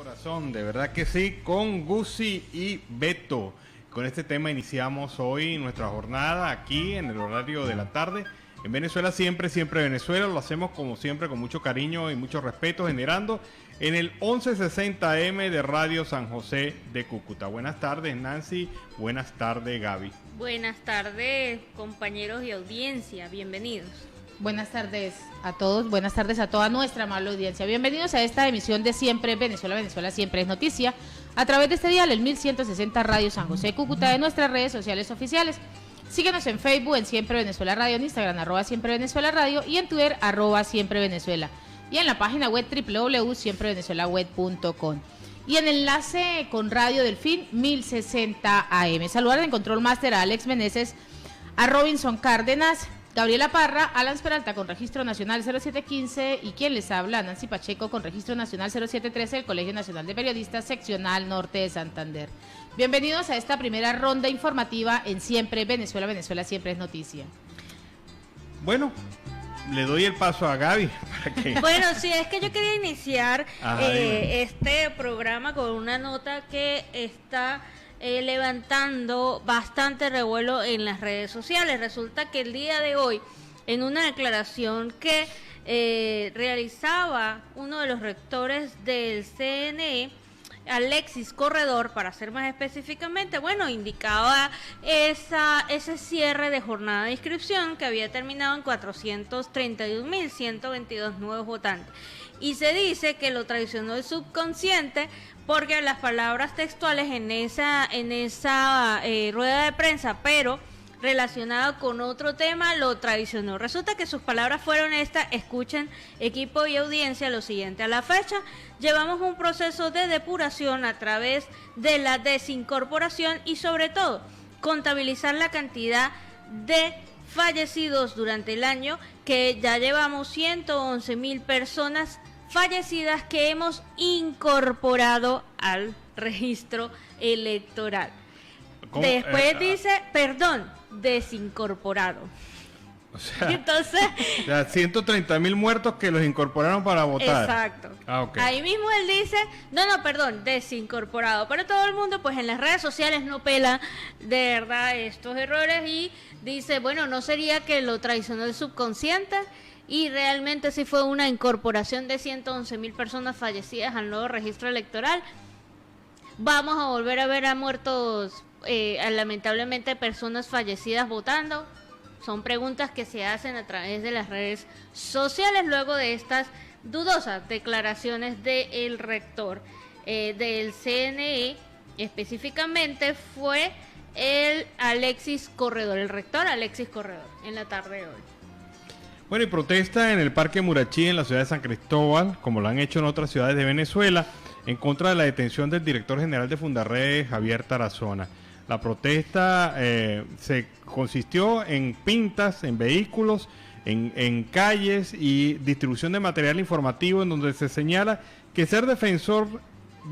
Corazón, de verdad que sí, con Gusi y Beto. Con este tema iniciamos hoy nuestra jornada aquí en el horario de la tarde. En Venezuela siempre, siempre Venezuela. Lo hacemos como siempre con mucho cariño y mucho respeto, generando en el 1160M de Radio San José de Cúcuta. Buenas tardes, Nancy. Buenas tardes, Gaby. Buenas tardes, compañeros y audiencia. Bienvenidos. Buenas tardes a todos, buenas tardes a toda nuestra amable audiencia. Bienvenidos a esta emisión de Siempre Venezuela, Venezuela Siempre es Noticia, a través de este dial, el 1160 Radio San José Cúcuta, de nuestras redes sociales oficiales. Síguenos en Facebook, en Siempre Venezuela Radio, en Instagram, @Siempre Venezuela Radio, y en Twitter, @Siempre Venezuela. Y en la página web www.siemprevenezuelaweb.com. Y en enlace con Radio Delfín, 1060 AM. Saludar en Control Master a Alex Meneses, a Robinson Cárdenas, Gabriela Parra, Alan Peralta con registro nacional 0715 y quien les habla, Nancy Pacheco con registro nacional 0713 del Colegio Nacional de Periodistas, seccional norte de Santander. Bienvenidos a esta primera ronda informativa en Siempre Venezuela, Venezuela Siempre es Noticia. Bueno, le doy el paso a Gaby para que... Bueno, sí, es que yo quería iniciar este programa con una nota que está levantando bastante revuelo en las redes sociales. Resulta que el día de hoy, en una declaración que realizaba uno de los rectores del CNE, Alexis Corredor, para ser más específicamente, bueno, indicaba ese cierre de jornada de inscripción que había terminado en 431.122 nuevos votantes. Y se dice que lo traicionó el subconsciente, porque las palabras textuales en esa rueda de prensa, pero relacionado con otro tema, lo traicionó. Resulta que sus palabras fueron estas: escuchen, equipo y audiencia, lo siguiente: a la fecha llevamos un proceso de depuración a través de la desincorporación y sobre todo contabilizar la cantidad de fallecidos durante el año, que ya llevamos 111.000 personas fallecidas que hemos incorporado al registro electoral. ¿Cómo? Después dice, desincorporado. O sea, entonces, 130.000 muertos que los incorporaron para votar. Exacto. Okay. Ahí mismo él dice, desincorporado. Pero todo el mundo, pues en las redes sociales no pela de verdad estos errores y dice, bueno, ¿no sería que lo traicionó el subconsciente? Y realmente sí fue una incorporación de 111.000 personas fallecidas al nuevo registro electoral. Vamos a volver a ver a muertos, lamentablemente personas fallecidas votando. Son preguntas que se hacen a través de las redes sociales luego de estas dudosas declaraciones del rector del CNE. Específicamente fue el rector Alexis Corredor, en la tarde de hoy. Bueno, y protesta en el Parque Murachí, en la ciudad de San Cristóbal, como lo han hecho en otras ciudades de Venezuela, en contra de la detención del director general de Fundarredes, Javier Tarazona. La protesta se consistió en pintas, en vehículos, en calles y distribución de material informativo, en donde se señala que ser defensor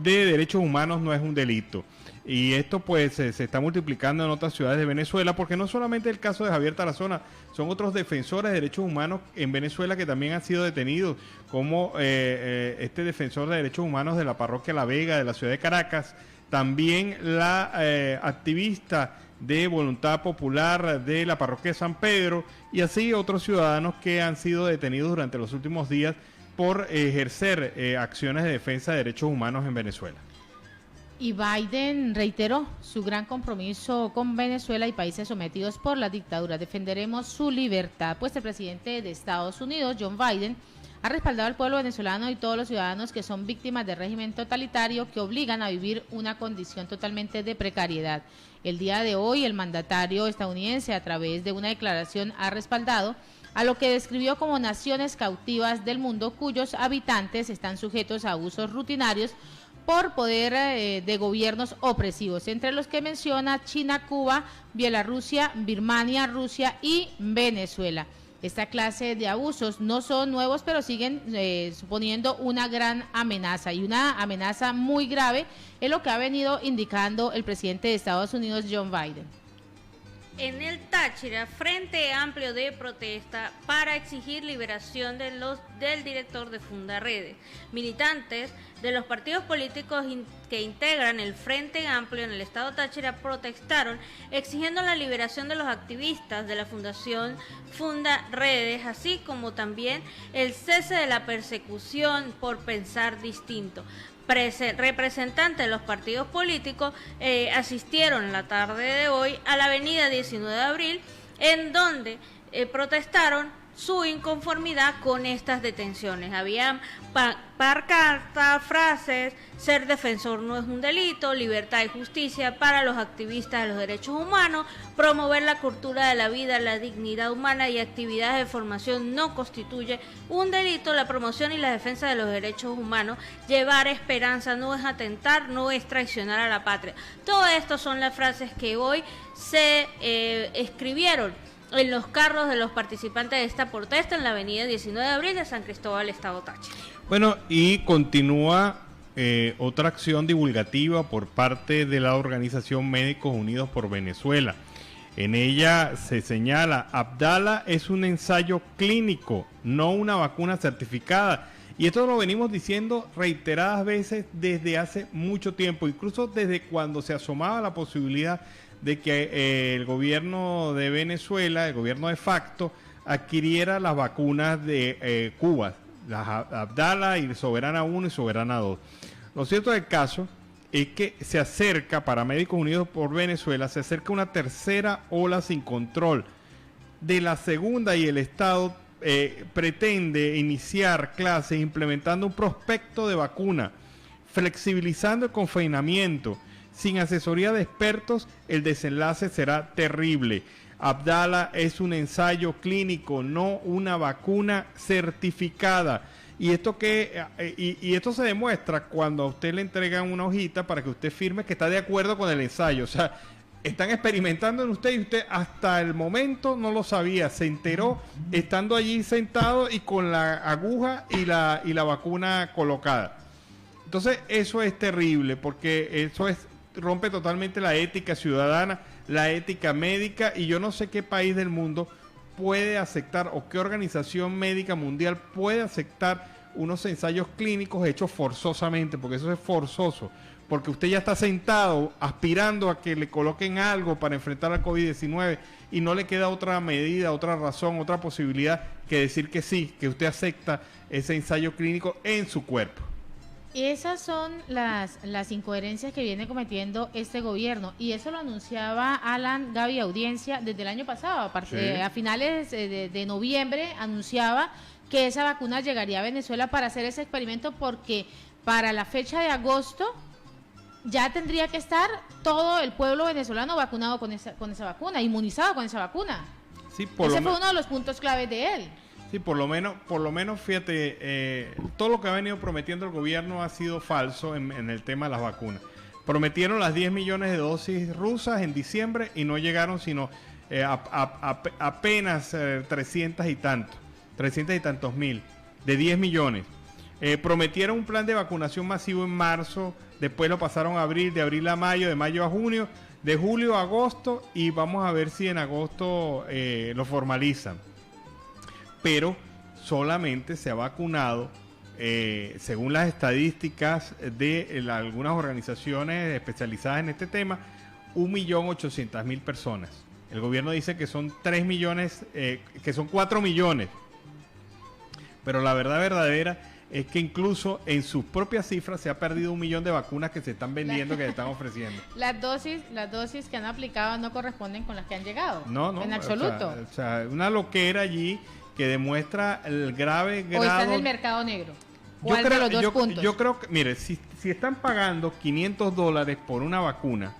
de derechos humanos no es un delito. Y esto pues se está multiplicando en otras ciudades de Venezuela, porque no solamente el caso de Javier Tarazona, son otros defensores de derechos humanos en Venezuela que también han sido detenidos, como este defensor de derechos humanos de la parroquia La Vega de la ciudad de Caracas, también la activista de Voluntad Popular de la parroquia de San Pedro, y así otros ciudadanos que han sido detenidos durante los últimos días por ejercer acciones de defensa de derechos humanos en Venezuela. Y Biden reiteró su gran compromiso con Venezuela y países sometidos por la dictadura. Defenderemos su libertad, pues el presidente de Estados Unidos, John Biden, ha respaldado al pueblo venezolano y todos los ciudadanos que son víctimas del régimen totalitario que obligan a vivir una condición totalmente de precariedad. El día de hoy, el mandatario estadounidense, a través de una declaración, ha respaldado a lo que describió como naciones cautivas del mundo, cuyos habitantes están sujetos a abusos rutinarios por poder de gobiernos opresivos, entre los que menciona China, Cuba, Bielorrusia, Birmania, Rusia y Venezuela. Esta clase de abusos no son nuevos, pero siguen suponiendo una gran amenaza, y una amenaza muy grave es lo que ha venido indicando el presidente de Estados Unidos, John Biden. En el Táchira, Frente Amplio de protesta para exigir liberación del director de Fundarredes. Militantes de los partidos políticos que integran el Frente Amplio en el estado Táchira protestaron exigiendo la liberación de los activistas de la Fundación Fundarredes, así como también el cese de la persecución por pensar distinto. Representantes de los partidos políticos asistieron la tarde de hoy a la avenida 19 de abril, en donde protestaron su inconformidad con estas detenciones. Habían pancartas, frases: ser defensor no es un delito, libertad y justicia para los activistas de los derechos humanos, promover la cultura de la vida, la dignidad humana y actividades de formación no constituye un delito, la promoción y la defensa de los derechos humanos, llevar esperanza no es atentar, no es traicionar a la patria. Todo esto son las frases que hoy se escribieron en los carros de los participantes de esta protesta en la avenida 19 de abril de San Cristóbal, estado Táchira. Bueno, y continúa otra acción divulgativa por parte de la organización Médicos Unidos por Venezuela. En ella se señala: Abdala es un ensayo clínico, no una vacuna certificada. Y esto lo venimos diciendo reiteradas veces desde hace mucho tiempo, incluso desde cuando se asomaba la posibilidad de que el gobierno de Venezuela, el gobierno de facto, adquiriera las vacunas de Cuba, las Abdala y Soberana 1 y Soberana 2. Lo cierto del caso es que se acerca, para Médicos Unidos por Venezuela, se acerca una tercera ola sin control. De la segunda, y el Estado pretende iniciar clases implementando un prospecto de vacuna, flexibilizando el confinamiento. Sin asesoría de expertos, el desenlace será terrible. Abdala es un ensayo clínico, no una vacuna certificada. Y esto se demuestra cuando a usted le entregan una hojita para que usted firme que está de acuerdo con el ensayo. O sea, están experimentando en usted y usted hasta el momento no lo sabía. Se enteró estando allí sentado y con la aguja y la vacuna colocada. Entonces, eso es terrible, porque eso rompe totalmente la ética ciudadana, la ética médica, y yo no sé qué país del mundo puede aceptar, o qué organización médica mundial puede aceptar unos ensayos clínicos hechos forzosamente, porque eso es forzoso, porque usted ya está sentado aspirando a que le coloquen algo para enfrentar al COVID-19 y no le queda otra medida, otra razón, otra posibilidad que decir que sí, que usted acepta ese ensayo clínico en su cuerpo. Esas son las incoherencias que viene cometiendo este gobierno, y eso lo anunciaba Alan Gaby Audiencia desde el año pasado. A finales de noviembre anunciaba que esa vacuna llegaría a Venezuela para hacer ese experimento, porque para la fecha de agosto ya tendría que estar todo el pueblo venezolano vacunado con esa vacuna, inmunizado con esa vacuna. Sí, ese fue uno de los puntos claves de él. Sí, por lo menos, fíjate, todo lo que ha venido prometiendo el gobierno ha sido falso en el tema de las vacunas. Prometieron las 10 millones de dosis rusas en diciembre y no llegaron sino apenas 300 y tantos mil, de 10 millones. Prometieron un plan de vacunación masivo en marzo, después lo pasaron a abril, de abril a mayo, de mayo a junio, de julio a agosto, y vamos a ver si en agosto lo formalizan. Pero solamente se ha vacunado, según las estadísticas de algunas organizaciones especializadas en este tema, 1.800.000 personas. El gobierno dice que son 3 millones, que son 4 millones. Pero la verdad verdadera es que incluso en sus propias cifras se ha perdido 1 millón de vacunas que se están vendiendo, que se están ofreciendo. Las dosis que han aplicado no corresponden con las que han llegado. No. En absoluto. O sea, una loquera allí que demuestra el grave grado. O está en el mercado negro. ¿Cuál de los dos puntos? Yo creo que, mire, si están pagando $500 por una vacuna,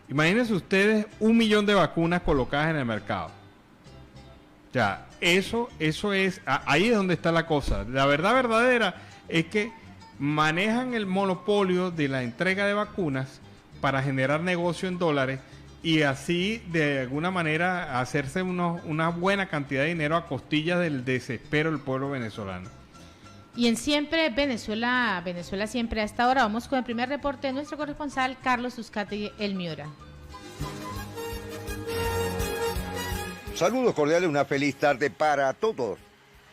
imagínense ustedes 1 millón de vacunas colocadas en el mercado. Ya, eso es, ahí es donde está la cosa. La verdad verdadera es que manejan el monopolio de la entrega de vacunas para generar negocio en dólares y así de alguna manera hacerse una buena cantidad de dinero a costillas del desespero del pueblo venezolano. Y en Siempre Venezuela siempre, a esta hora vamos con el primer reporte de nuestro corresponsal Carlos Uzcategui, El Miura. Saludos cordiales, una feliz tarde para todos.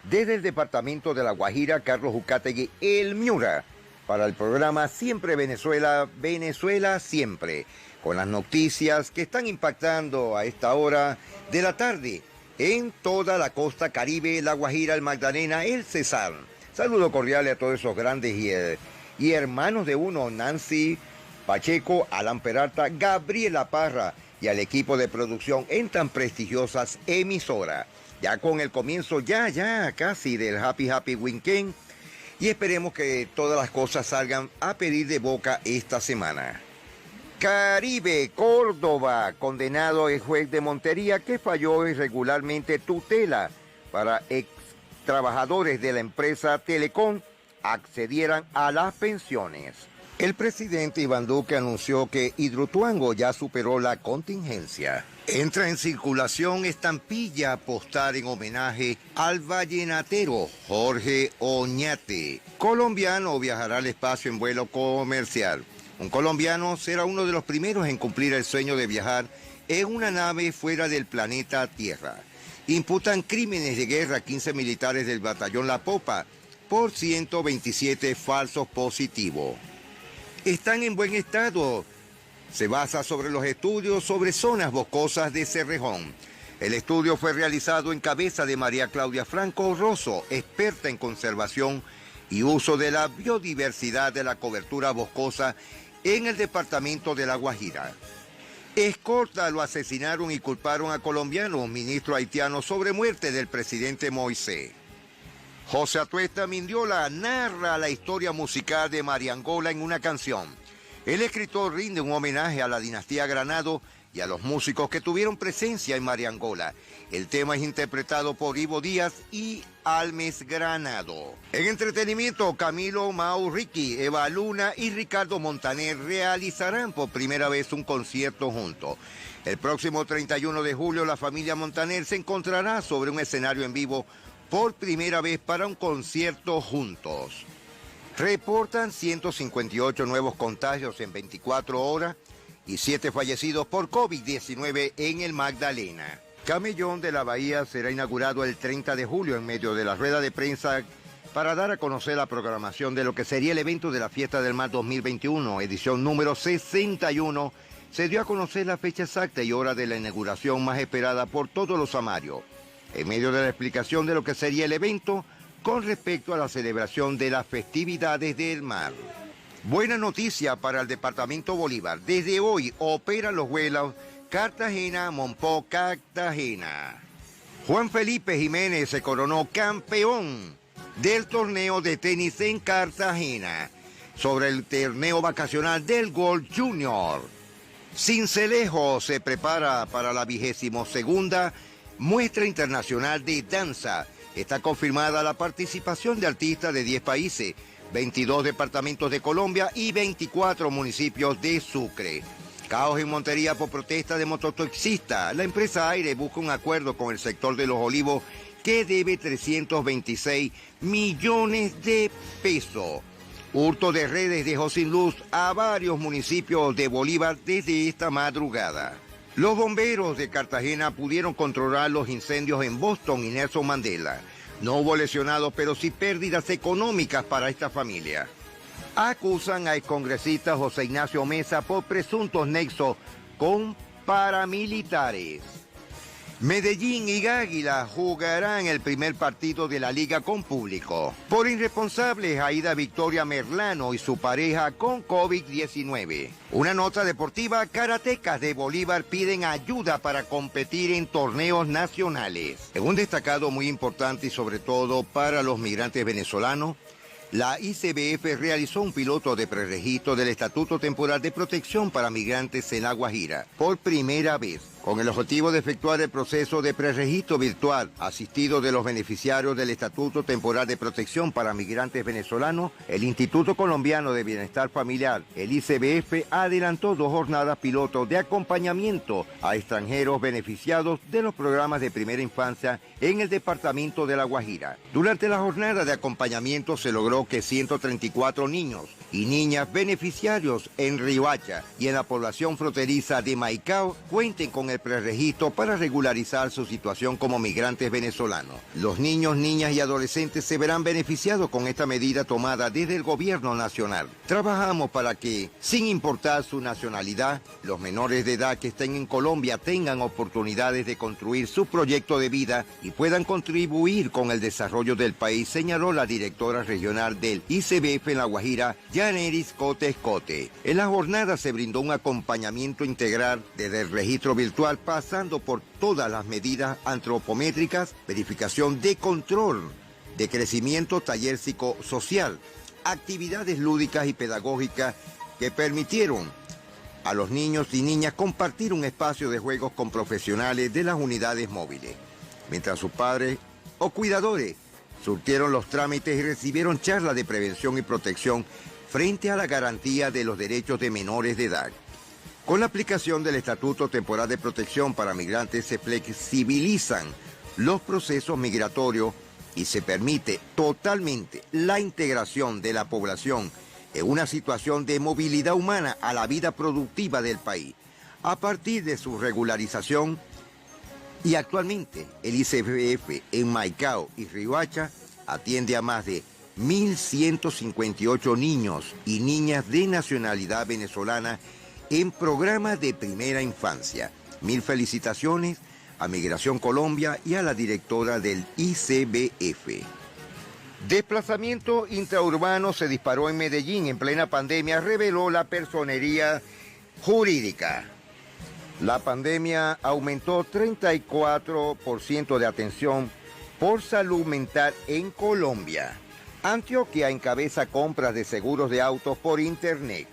Desde el departamento de La Guajira, Carlos Ucategui, El Miura, para el programa Siempre Venezuela, Venezuela Siempre, con las noticias que están impactando a esta hora de la tarde en toda la costa Caribe, La Guajira, el Magdalena, el Cesar. Saludos cordiales a todos esos grandes y hermanos de uno, Nancy Pacheco, Alan Peralta, Gabriela Parra, y al equipo de producción en tan prestigiosas emisoras. Ya con el comienzo ya casi del Happy Weekend, y esperemos que todas las cosas salgan a pedir de boca esta semana. Caribe, Córdoba, condenado el juez de Montería que falló irregularmente tutela para ex trabajadores de la empresa Telecom accedieran a las pensiones. El presidente Iván Duque anunció que Hidroituango ya superó la contingencia. Entra en circulación estampilla postal en homenaje al vallenatero Jorge Oñate. Colombiano viajará al espacio en vuelo comercial. Un colombiano será uno de los primeros en cumplir el sueño de viajar en una nave fuera del planeta Tierra. Imputan crímenes de guerra a 15 militares del batallón La Popa por 127 falsos positivos. Están en buen estado. Se basa sobre los estudios sobre zonas boscosas de Cerrejón. El estudio fue realizado en cabeza de María Claudia Franco Rosso, experta en conservación y uso de la biodiversidad de la cobertura boscosa en el departamento de La Guajira. Escolta lo asesinaron y culparon a colombiano, un ministro haitiano, sobre muerte del presidente Moisés. José Atuesta Mindiola narra la historia musical de Mariangola en una canción. El escritor rinde un homenaje a la dinastía Granado y a los músicos que tuvieron presencia en Mariangola. El tema es interpretado por Ivo Díaz y Almes Granado. En entretenimiento, Camilo Mauriqui, Eva Luna y Ricardo Montaner realizarán por primera vez un concierto juntos. El próximo 31 de julio, la familia Montaner se encontrará sobre un escenario en vivo por primera vez para un concierto juntos. Reportan 158 nuevos contagios en 24 horas y 7 fallecidos por COVID-19 en el Magdalena. Camellón de la Bahía será inaugurado el 30 de julio en medio de la rueda de prensa para dar a conocer la programación de lo que sería el evento de la Fiesta del Mar 2021, edición número 61. Se dio a conocer la fecha exacta y hora de la inauguración más esperada por todos los amarios. En medio de la explicación de lo que sería el evento con respecto a la celebración de las festividades del mar. Buena noticia para el departamento Bolívar. Desde hoy operan los vuelos Cartagena-Monpó-Cartagena. Juan Felipe Jiménez se coronó campeón del torneo de tenis en Cartagena sobre el torneo vacacional del Golf Junior. Sincelejo se prepara para la 22ª Muestra Internacional de Danza. Está confirmada la participación de artistas de 10 países, 22 departamentos de Colombia y 24 municipios de Sucre. Caos en Montería por protesta de mototaxistas. La empresa Aire busca un acuerdo con el sector de Los Olivos que debe 326 millones de pesos. Hurto de redes dejó sin luz a varios municipios de Bolívar desde esta madrugada. Los bomberos de Cartagena pudieron controlar los incendios en Boston y Nelson Mandela. No hubo lesionados, pero sí pérdidas económicas para esta familia. Acusan al excongresista José Ignacio Mesa por presuntos nexos con paramilitares. Medellín y Águila jugarán el primer partido de la liga con público. Por irresponsables, Aida Victoria Merlano y su pareja con COVID-19. Una nota deportiva, karatecas de Bolívar piden ayuda para competir en torneos nacionales. En un destacado muy importante y sobre todo para los migrantes venezolanos, la ICBF realizó un piloto de preregistro del Estatuto Temporal de Protección para Migrantes en La Guajira, por primera vez, con el objetivo de efectuar el proceso de preregistro virtual asistido de los beneficiarios del Estatuto Temporal de Protección para Migrantes Venezolanos. El Instituto Colombiano de Bienestar Familiar, el ICBF, adelantó 2 jornadas pilotos de acompañamiento a extranjeros beneficiados de los programas de primera infancia en el departamento de La Guajira. Durante la jornada de acompañamiento se logró que 134 niños y niñas beneficiarios en Riohacha y en la población fronteriza de Maicao cuenten con el preregistro para regularizar su situación como migrantes venezolanos. Los niños, niñas y adolescentes se verán beneficiados con esta medida tomada desde el gobierno nacional. Trabajamos para que, sin importar su nacionalidad, los menores de edad que estén en Colombia tengan oportunidades de construir su proyecto de vida y puedan contribuir con el desarrollo del país, señaló la directora regional del ICBF en La Guajira, Yaneris Cote Escote. En la jornada se brindó un acompañamiento integral desde el registro virtual, pasando por todas las medidas antropométricas, verificación de control, de crecimiento, taller psicosocial, actividades lúdicas y pedagógicas que permitieron a los niños y niñas compartir un espacio de juegos con profesionales de las unidades móviles, mientras sus padres o cuidadores surtieron los trámites y recibieron charlas de prevención y protección frente a la garantía de los derechos de menores de edad. Con la aplicación del Estatuto Temporal de Protección para Migrantes se flexibilizan los procesos migratorios y se permite totalmente la integración de la población en una situación de movilidad humana a la vida productiva del país. A partir de su regularización, y actualmente el ICBF en Maicao y Riohacha atiende a más de 1.158 niños y niñas de nacionalidad venezolana en programas de primera infancia. 1000 felicitaciones a Migración Colombia y a la directora del ICBF. Desplazamiento intraurbano se disparó en Medellín en plena pandemia, reveló la personería jurídica. La pandemia aumentó 34% de atención por salud mental en Colombia. Antioquia encabeza compras de seguros de autos por internet.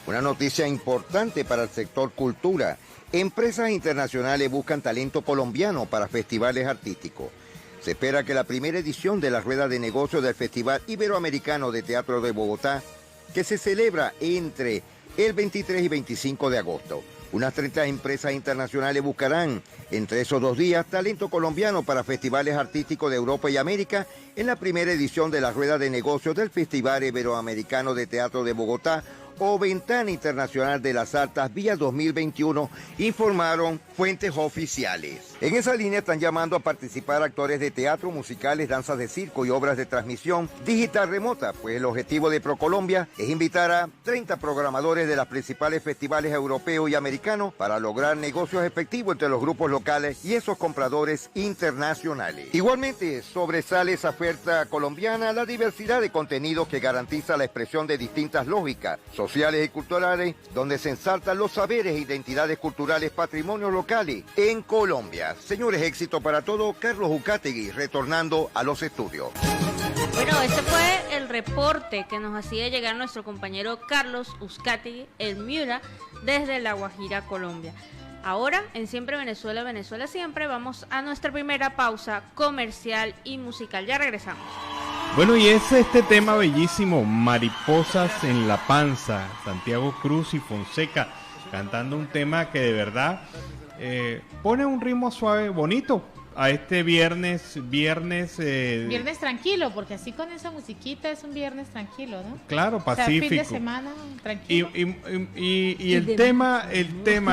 Una noticia importante para el sector cultura. Empresas internacionales buscan talento colombiano para festivales artísticos. Se espera que la primera edición de la rueda de negocios del Festival Iberoamericano de Teatro de Bogotá, que se celebra entre el 23 y 25 de agosto, unas 30 empresas internacionales buscarán entre esos 2 días talento colombiano para festivales artísticos de Europa y América en la primera edición de la rueda de negocios del Festival Iberoamericano de Teatro de Bogotá o Ventana Internacional de las Artes Vía 2021, informaron fuentes oficiales. En esa línea están llamando a participar actores de teatro, musicales, danzas de circo y obras de transmisión digital remota, pues el objetivo de ProColombia es invitar a 30 programadores de los principales festivales europeos y americanos para lograr negocios efectivos entre los grupos locales y esos compradores internacionales. Igualmente, sobresale esa oferta colombiana la diversidad de contenidos que garantiza la expresión de distintas lógicas sociales y culturales, donde se ensalzan los saberes e identidades culturales, patrimonios locales en Colombia. Señores, éxito para todo. Carlos Ucategui, retornando a los estudios. Bueno, este fue el reporte que nos hacía llegar nuestro compañero Carlos Uzcategui, el Miura, desde La Guajira, Colombia. Ahora, en Siempre Venezuela, Venezuela Siempre, vamos a nuestra primera pausa comercial y musical. Ya regresamos. Bueno, y es este tema bellísimo, Mariposas en la Panza, Santiago Cruz y Fonseca, cantando un tema que de verdad pone un ritmo suave, bonito, a este viernes tranquilo, porque así con esa musiquita es un viernes tranquilo, ¿no? Claro, pacífico. O sea, fin de semana tranquilo. Y el tema,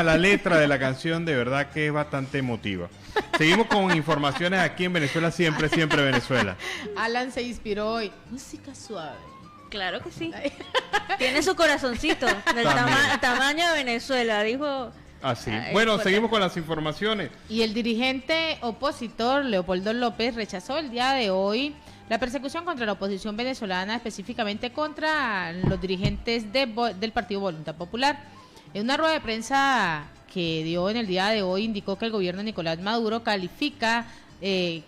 la letra de la canción de verdad que es bastante emotiva. Seguimos con informaciones aquí en Venezuela Siempre, Siempre Venezuela. Alan se inspiró hoy. Música suave. Claro que sí. Tiene su corazoncito del tamaño de Venezuela, dijo. Así. Bueno, seguimos con las informaciones. Y el dirigente opositor Leopoldo López rechazó el día de hoy la persecución contra la oposición venezolana, específicamente contra los dirigentes del Partido Voluntad Popular. En una rueda de prensa que dio en el día de hoy, indicó que el gobierno de Nicolás Maduro califica de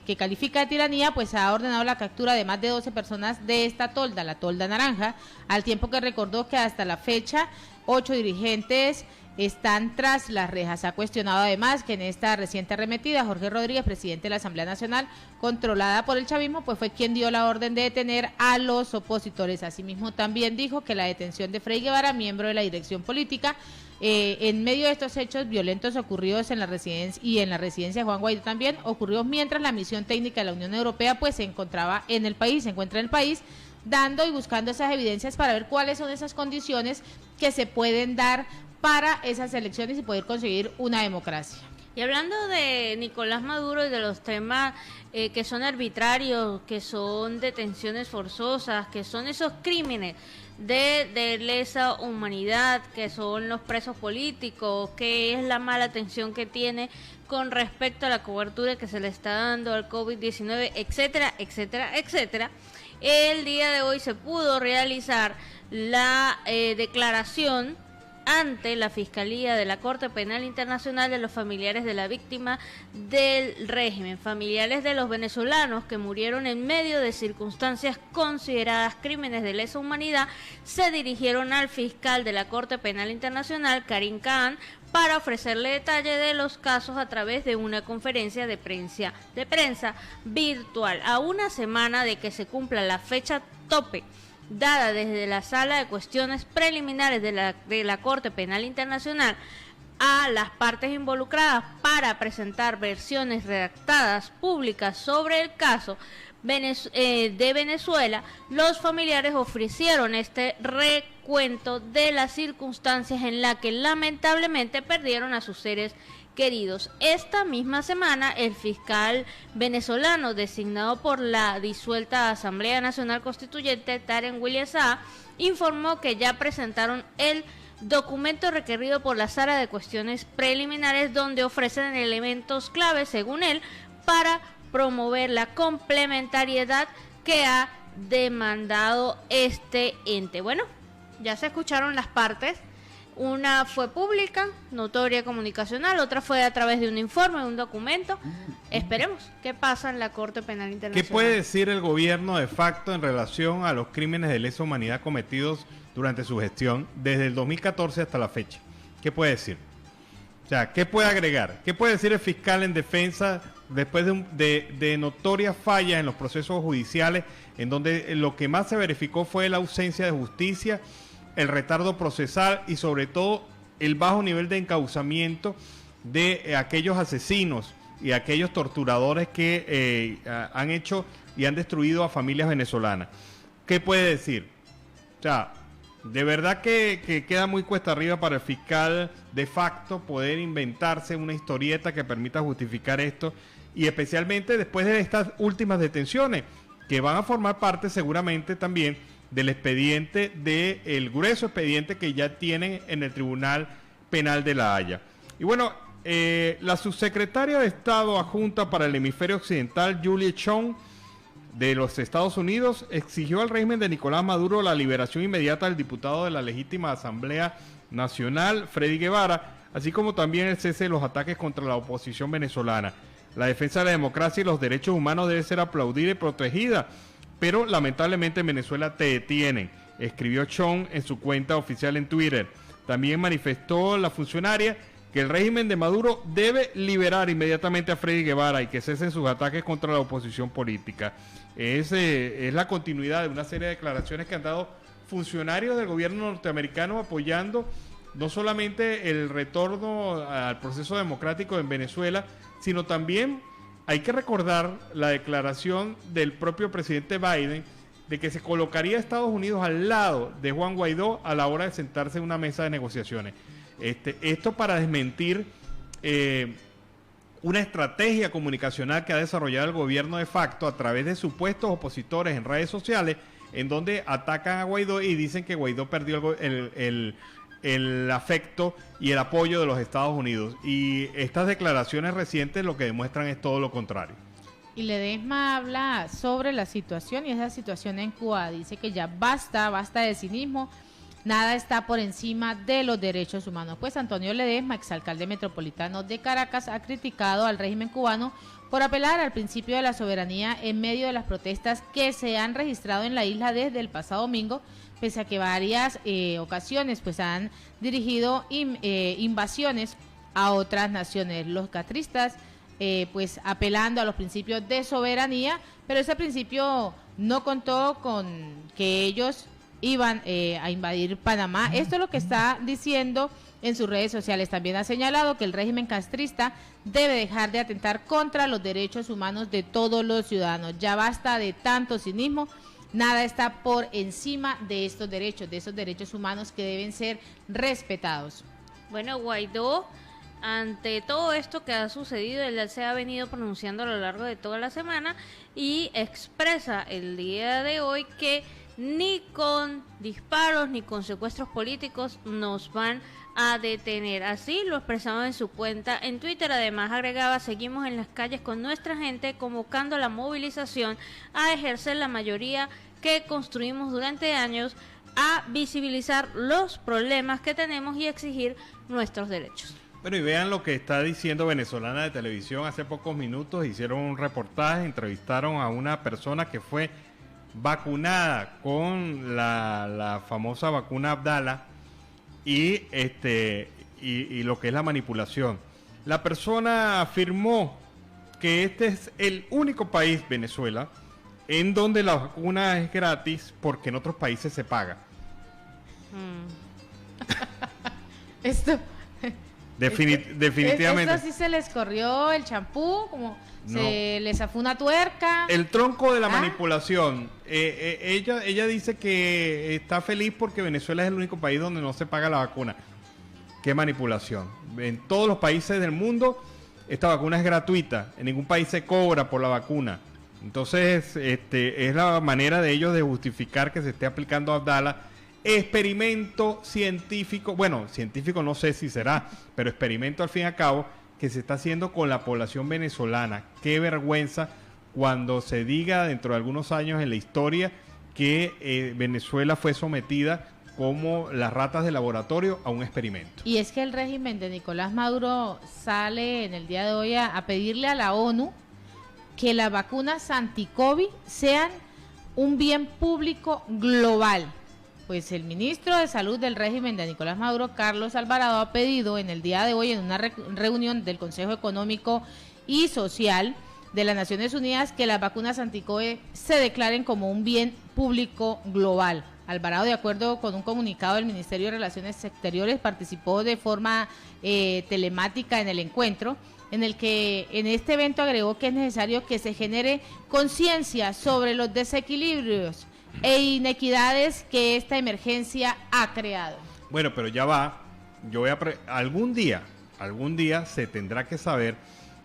tiranía, pues ha ordenado la captura de más de 12 personas de esta tolda, la tolda naranja, al tiempo que recordó que hasta la fecha 8 dirigentes están tras las rejas. Ha cuestionado además que en esta reciente arremetida, Jorge Rodríguez, presidente de la Asamblea Nacional, controlada por el chavismo, pues fue quien dio la orden de detener a los opositores. Asimismo, también dijo que la detención de Frei Guevara, miembro de la dirección política, en medio de estos hechos violentos ocurridos en la residencia y en la residencia de Juan Guaidó también, ocurrió mientras la misión técnica de la Unión Europea pues se encuentra en el país, dando y buscando esas evidencias para ver cuáles son esas condiciones que se pueden dar para esas elecciones y poder conseguir una democracia. Y hablando de Nicolás Maduro y de los temas que son arbitrarios, que son detenciones forzosas, que son esos crímenes de lesa humanidad, que son los presos políticos, que es la mala atención que tiene con respecto a la cobertura que se le está dando al COVID-19, etcétera, etcétera, etcétera. El día de hoy se pudo realizar la declaración ante la Fiscalía de la Corte Penal Internacional de los familiares de la víctima del régimen, familiares de los venezolanos que murieron en medio de circunstancias consideradas crímenes de lesa humanidad, se dirigieron al fiscal de la Corte Penal Internacional, Karim Khan, para ofrecerle detalle de los casos a través de una conferencia de prensa virtual, a una semana de que se cumpla la fecha tope dada desde la Sala de Cuestiones Preliminares de la Corte Penal Internacional a las partes involucradas para presentar versiones redactadas públicas sobre el caso de Venezuela. Los familiares ofrecieron este recuento de las circunstancias en las que lamentablemente perdieron a sus seres queridos. Esta misma semana, el fiscal venezolano designado por la disuelta Asamblea Nacional Constituyente, Tarek William Saab, informó que ya presentaron el documento requerido por la Sala de Cuestiones Preliminares, donde ofrecen elementos claves, según él, para promover la complementariedad que ha demandado este ente. Bueno, ya se escucharon las partes. Una fue pública, notoria comunicacional, otra fue a través de un informe, un documento. Esperemos qué pasa en la Corte Penal Internacional. ¿Qué puede decir el gobierno de facto en relación a los crímenes de lesa humanidad cometidos durante su gestión desde el 2014 hasta la fecha? ¿Qué puede decir? O sea, ¿qué puede agregar? ¿Qué puede decir el fiscal en defensa después de notorias fallas en los procesos judiciales, en donde lo que más se verificó fue la ausencia de justicia, el retardo procesal y sobre todo el bajo nivel de encauzamiento de aquellos asesinos y aquellos torturadores que han hecho y han destruido a familias venezolanas? ¿Qué puede decir? O sea, de verdad que queda muy cuesta arriba para el fiscal de facto poder inventarse una historieta que permita justificar esto, y especialmente después de estas últimas detenciones que van a formar parte seguramente también del expediente, del grueso expediente que ya tienen en el Tribunal Penal de La Haya. Y bueno, la subsecretaria de Estado adjunta para el hemisferio occidental, Julie Chong, de los Estados Unidos, exigió al régimen de Nicolás Maduro la liberación inmediata del diputado de la legítima Asamblea Nacional, Freddy Guevara, así como también el cese de los ataques contra la oposición venezolana. La defensa de la democracia y los derechos humanos debe ser aplaudida y protegida, pero lamentablemente en Venezuela te detienen, escribió Chong en su cuenta oficial en Twitter. También manifestó la funcionaria que el régimen de Maduro debe liberar inmediatamente a Freddy Guevara y que cesen sus ataques contra la oposición política. Es la continuidad de una serie de declaraciones que han dado funcionarios del gobierno norteamericano apoyando no solamente el retorno al proceso democrático en Venezuela, sino también hay que recordar la declaración del propio presidente Biden de que se colocaría a Estados Unidos al lado de Juan Guaidó a la hora de sentarse en una mesa de negociaciones. Esto para desmentir una estrategia comunicacional que ha desarrollado el gobierno de facto a través de supuestos opositores en redes sociales, en donde atacan a Guaidó y dicen que Guaidó perdió el afecto y el apoyo de los Estados Unidos. Y estas declaraciones recientes lo que demuestran es todo lo contrario. Y Ledesma habla sobre la situación, y esa situación en Cuba. Dice que ya basta de cinismo, nada está por encima de los derechos humanos. Pues Antonio Ledesma, exalcalde metropolitano de Caracas, ha criticado al régimen cubano por apelar al principio de la soberanía en medio de las protestas que se han registrado en la isla desde el pasado domingo, pese a que varias ocasiones pues han dirigido invasiones a otras naciones. Los catristas pues apelando a los principios de soberanía, pero ese principio no contó con que ellos iban a invadir Panamá. Esto es lo que está diciendo en sus redes sociales. También ha señalado que el régimen castrista debe dejar de atentar contra los derechos humanos de todos los ciudadanos. Ya basta de tanto cinismo, nada está por encima de estos derechos humanos que deben ser respetados. Bueno, Guaidó, ante todo esto que ha sucedido, él se ha venido pronunciando a lo largo de toda la semana y expresa el día de hoy que ni con disparos ni con secuestros políticos nos van a detener. Así lo expresaba en su cuenta en Twitter. Además agregaba: seguimos en las calles con nuestra gente convocando a la movilización a ejercer la mayoría que construimos durante años, a visibilizar los problemas que tenemos y exigir nuestros derechos. Bueno, y vean lo que está diciendo Venezolana de Televisión. Hace pocos minutos hicieron un reportaje, entrevistaron a una persona que fue vacunada con la famosa vacuna Abdala y lo que es la manipulación. La persona afirmó que este es el único país, Venezuela, en donde la vacuna es gratis porque en otros países se paga. Esto definitivamente. Esto sí se les corrió el champú, como No. se les zafó una tuerca. El tronco de la manipulación. Ella dice que está feliz porque Venezuela es el único país donde no se paga la vacuna. ¿Qué manipulación? En todos los países del mundo esta vacuna es gratuita. En ningún país se cobra por la vacuna. Entonces, es la manera de ellos de justificar que se esté aplicando Abdala. Experimento científico, bueno, científico no sé si será, pero experimento al fin y al cabo que se está haciendo con la población venezolana. Qué vergüenza cuando se diga dentro de algunos años en la historia que Venezuela fue sometida como las ratas de laboratorio a un experimento. Y es que el régimen de Nicolás Maduro sale en el día de hoy a pedirle a la ONU que las vacunas anti-COVID sean un bien público global. Pues el ministro de Salud del régimen de Nicolás Maduro, Carlos Alvarado, ha pedido en el día de hoy en una reunión del Consejo Económico y Social de las Naciones Unidas que las vacunas anti-COVID se declaren como un bien público global. Alvarado, de acuerdo con un comunicado del Ministerio de Relaciones Exteriores, participó de forma telemática en el encuentro, en el que en este evento agregó que es necesario que se genere conciencia sobre los desequilibrios e inequidades que esta emergencia ha creado. Bueno, pero ya va. Algún día se tendrá que saber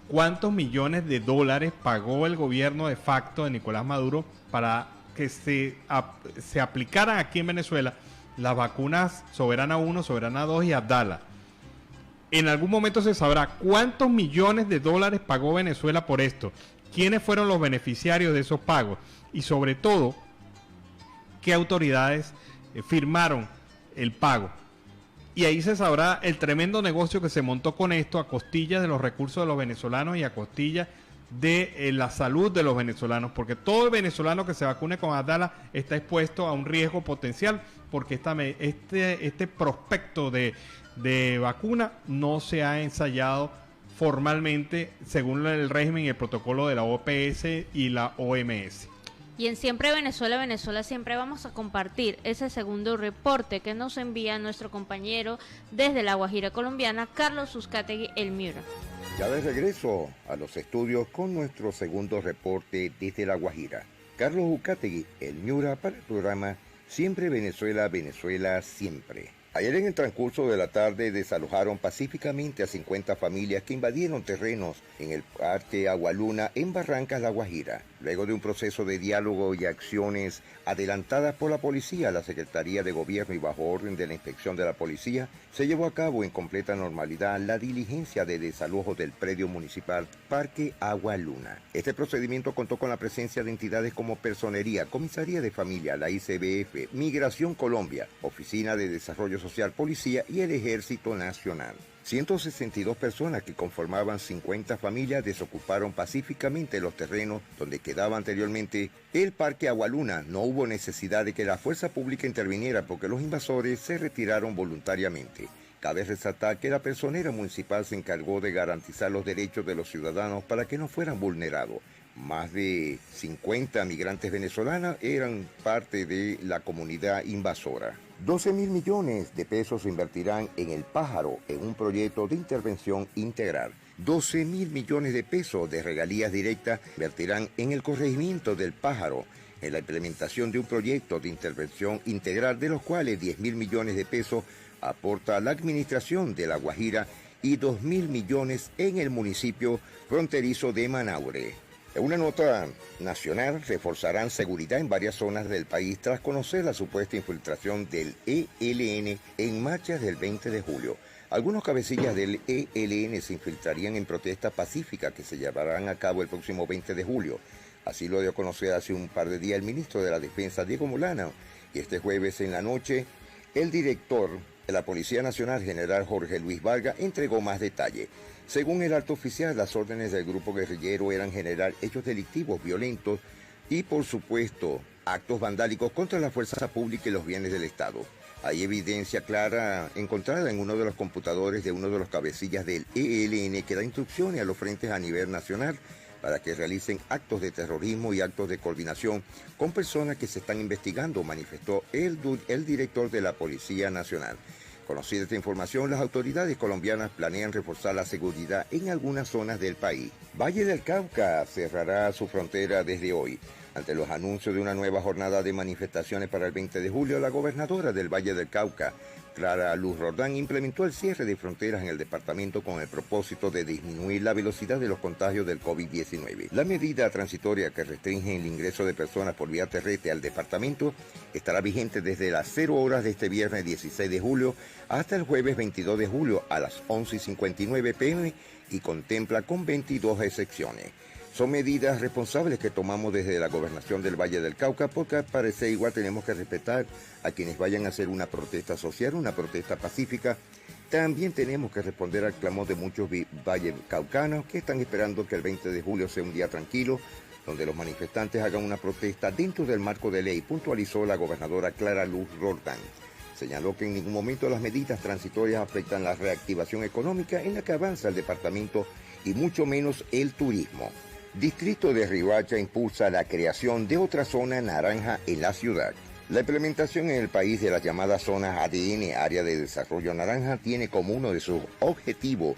cuántos millones de dólares pagó el gobierno de facto de Nicolás Maduro para que se aplicaran aquí en Venezuela las vacunas Soberana 1, Soberana 2 y Abdala. En algún momento se sabrá cuántos millones de dólares pagó Venezuela por esto, quiénes fueron los beneficiarios de esos pagos y sobre todo qué autoridades firmaron el pago. Y ahí se sabrá el tremendo negocio que se montó con esto a costillas de los recursos de los venezolanos y a costillas de la salud de los venezolanos, porque todo el venezolano que se vacune con Abdala está expuesto a un riesgo potencial, porque este prospecto de vacuna no se ha ensayado formalmente según el régimen y el protocolo de la OPS y la OMS. Y en Siempre Venezuela, Venezuela Siempre vamos a compartir ese segundo reporte que nos envía nuestro compañero desde La Guajira colombiana, Carlos Uzcategui El Miura. Ya de regreso a los estudios con nuestro segundo reporte desde La Guajira. Carlos Uzcategui El Miura para el programa Siempre Venezuela, Venezuela Siempre. Ayer en el transcurso de la tarde desalojaron pacíficamente a 50 familias que invadieron terrenos en el Parque Agualuna en Barrancas, La Guajira. Luego de un proceso de diálogo y acciones adelantadas por la policía, la Secretaría de Gobierno y bajo orden de la Inspección de la Policía, se llevó a cabo en completa normalidad la diligencia de desalojo del predio municipal Parque Agualuna. Este procedimiento contó con la presencia de entidades como Personería, Comisaría de Familia, la ICBF, Migración Colombia, Oficina de Desarrollo Social, Policía y el Ejército Nacional. 162 personas que conformaban 50 familias desocuparon pacíficamente los terrenos donde quedaba anteriormente el Parque Agualuna. No hubo necesidad de que la fuerza pública interviniera porque los invasores se retiraron voluntariamente. Cabe resaltar que la personera municipal se encargó de garantizar los derechos de los ciudadanos para que no fueran vulnerados. Más de 50 migrantes venezolanos eran parte de la comunidad invasora. 12.000 millones de pesos se invertirán en El Pájaro en un proyecto de intervención integral. 12.000 millones de pesos de regalías directas invertirán en el corregimiento del Pájaro en la implementación de un proyecto de intervención integral, de los cuales 10.000 millones de pesos aporta la administración de La Guajira y 2.000 millones en el municipio fronterizo de Manaure. En una nota nacional, reforzarán seguridad en varias zonas del país tras conocer la supuesta infiltración del ELN en marchas del 20 de julio. Algunos cabecillas del ELN se infiltrarían en protestas pacíficas que se llevarán a cabo el próximo 20 de julio. Así lo dio a conocer hace un par de días el ministro de la Defensa, Diego Molano, y este jueves en la noche, el director de la Policía Nacional, general Jorge Luis Vargas, entregó más detalle. Según el alto oficial, las órdenes del grupo guerrillero eran generar hechos delictivos violentos y, por supuesto, actos vandálicos contra la fuerza pública y los bienes del Estado. Hay evidencia clara encontrada en uno de los computadores de uno de los cabecillas del ELN que da instrucciones a los frentes a nivel nacional para que realicen actos de terrorismo y actos de coordinación con personas que se están investigando, manifestó el director de la Policía Nacional. Conocida esta información, las autoridades colombianas planean reforzar la seguridad en algunas zonas del país. Valle del Cauca cerrará su frontera desde hoy. Ante los anuncios de una nueva jornada de manifestaciones para el 20 de julio, la gobernadora del Valle del Cauca, Clara Luz Roldán, implementó el cierre de fronteras en el departamento con el propósito de disminuir la velocidad de los contagios del COVID-19. La medida transitoria que restringe el ingreso de personas por vía terrestre al departamento estará vigente desde las 0 horas de este viernes 16 de julio hasta el jueves 22 de julio a las 11:59 p.m. y contempla con 22 excepciones. Son medidas responsables que tomamos desde la gobernación del Valle del Cauca, porque al parecer igual tenemos que respetar a quienes vayan a hacer una protesta social, una protesta pacífica. También tenemos que responder al clamor de muchos vallecaucanos que están esperando que el 20 de julio sea un día tranquilo, donde los manifestantes hagan una protesta dentro del marco de ley, puntualizó la gobernadora Clara Luz Roldán. Señaló que en ningún momento las medidas transitorias afectan la reactivación económica en la que avanza el departamento y mucho menos el turismo. Distrito de Riohacha impulsa la creación de otra zona naranja en la ciudad. La implementación en el país de las llamadas zonas ADN, Área de Desarrollo Naranja, tiene como uno de sus objetivos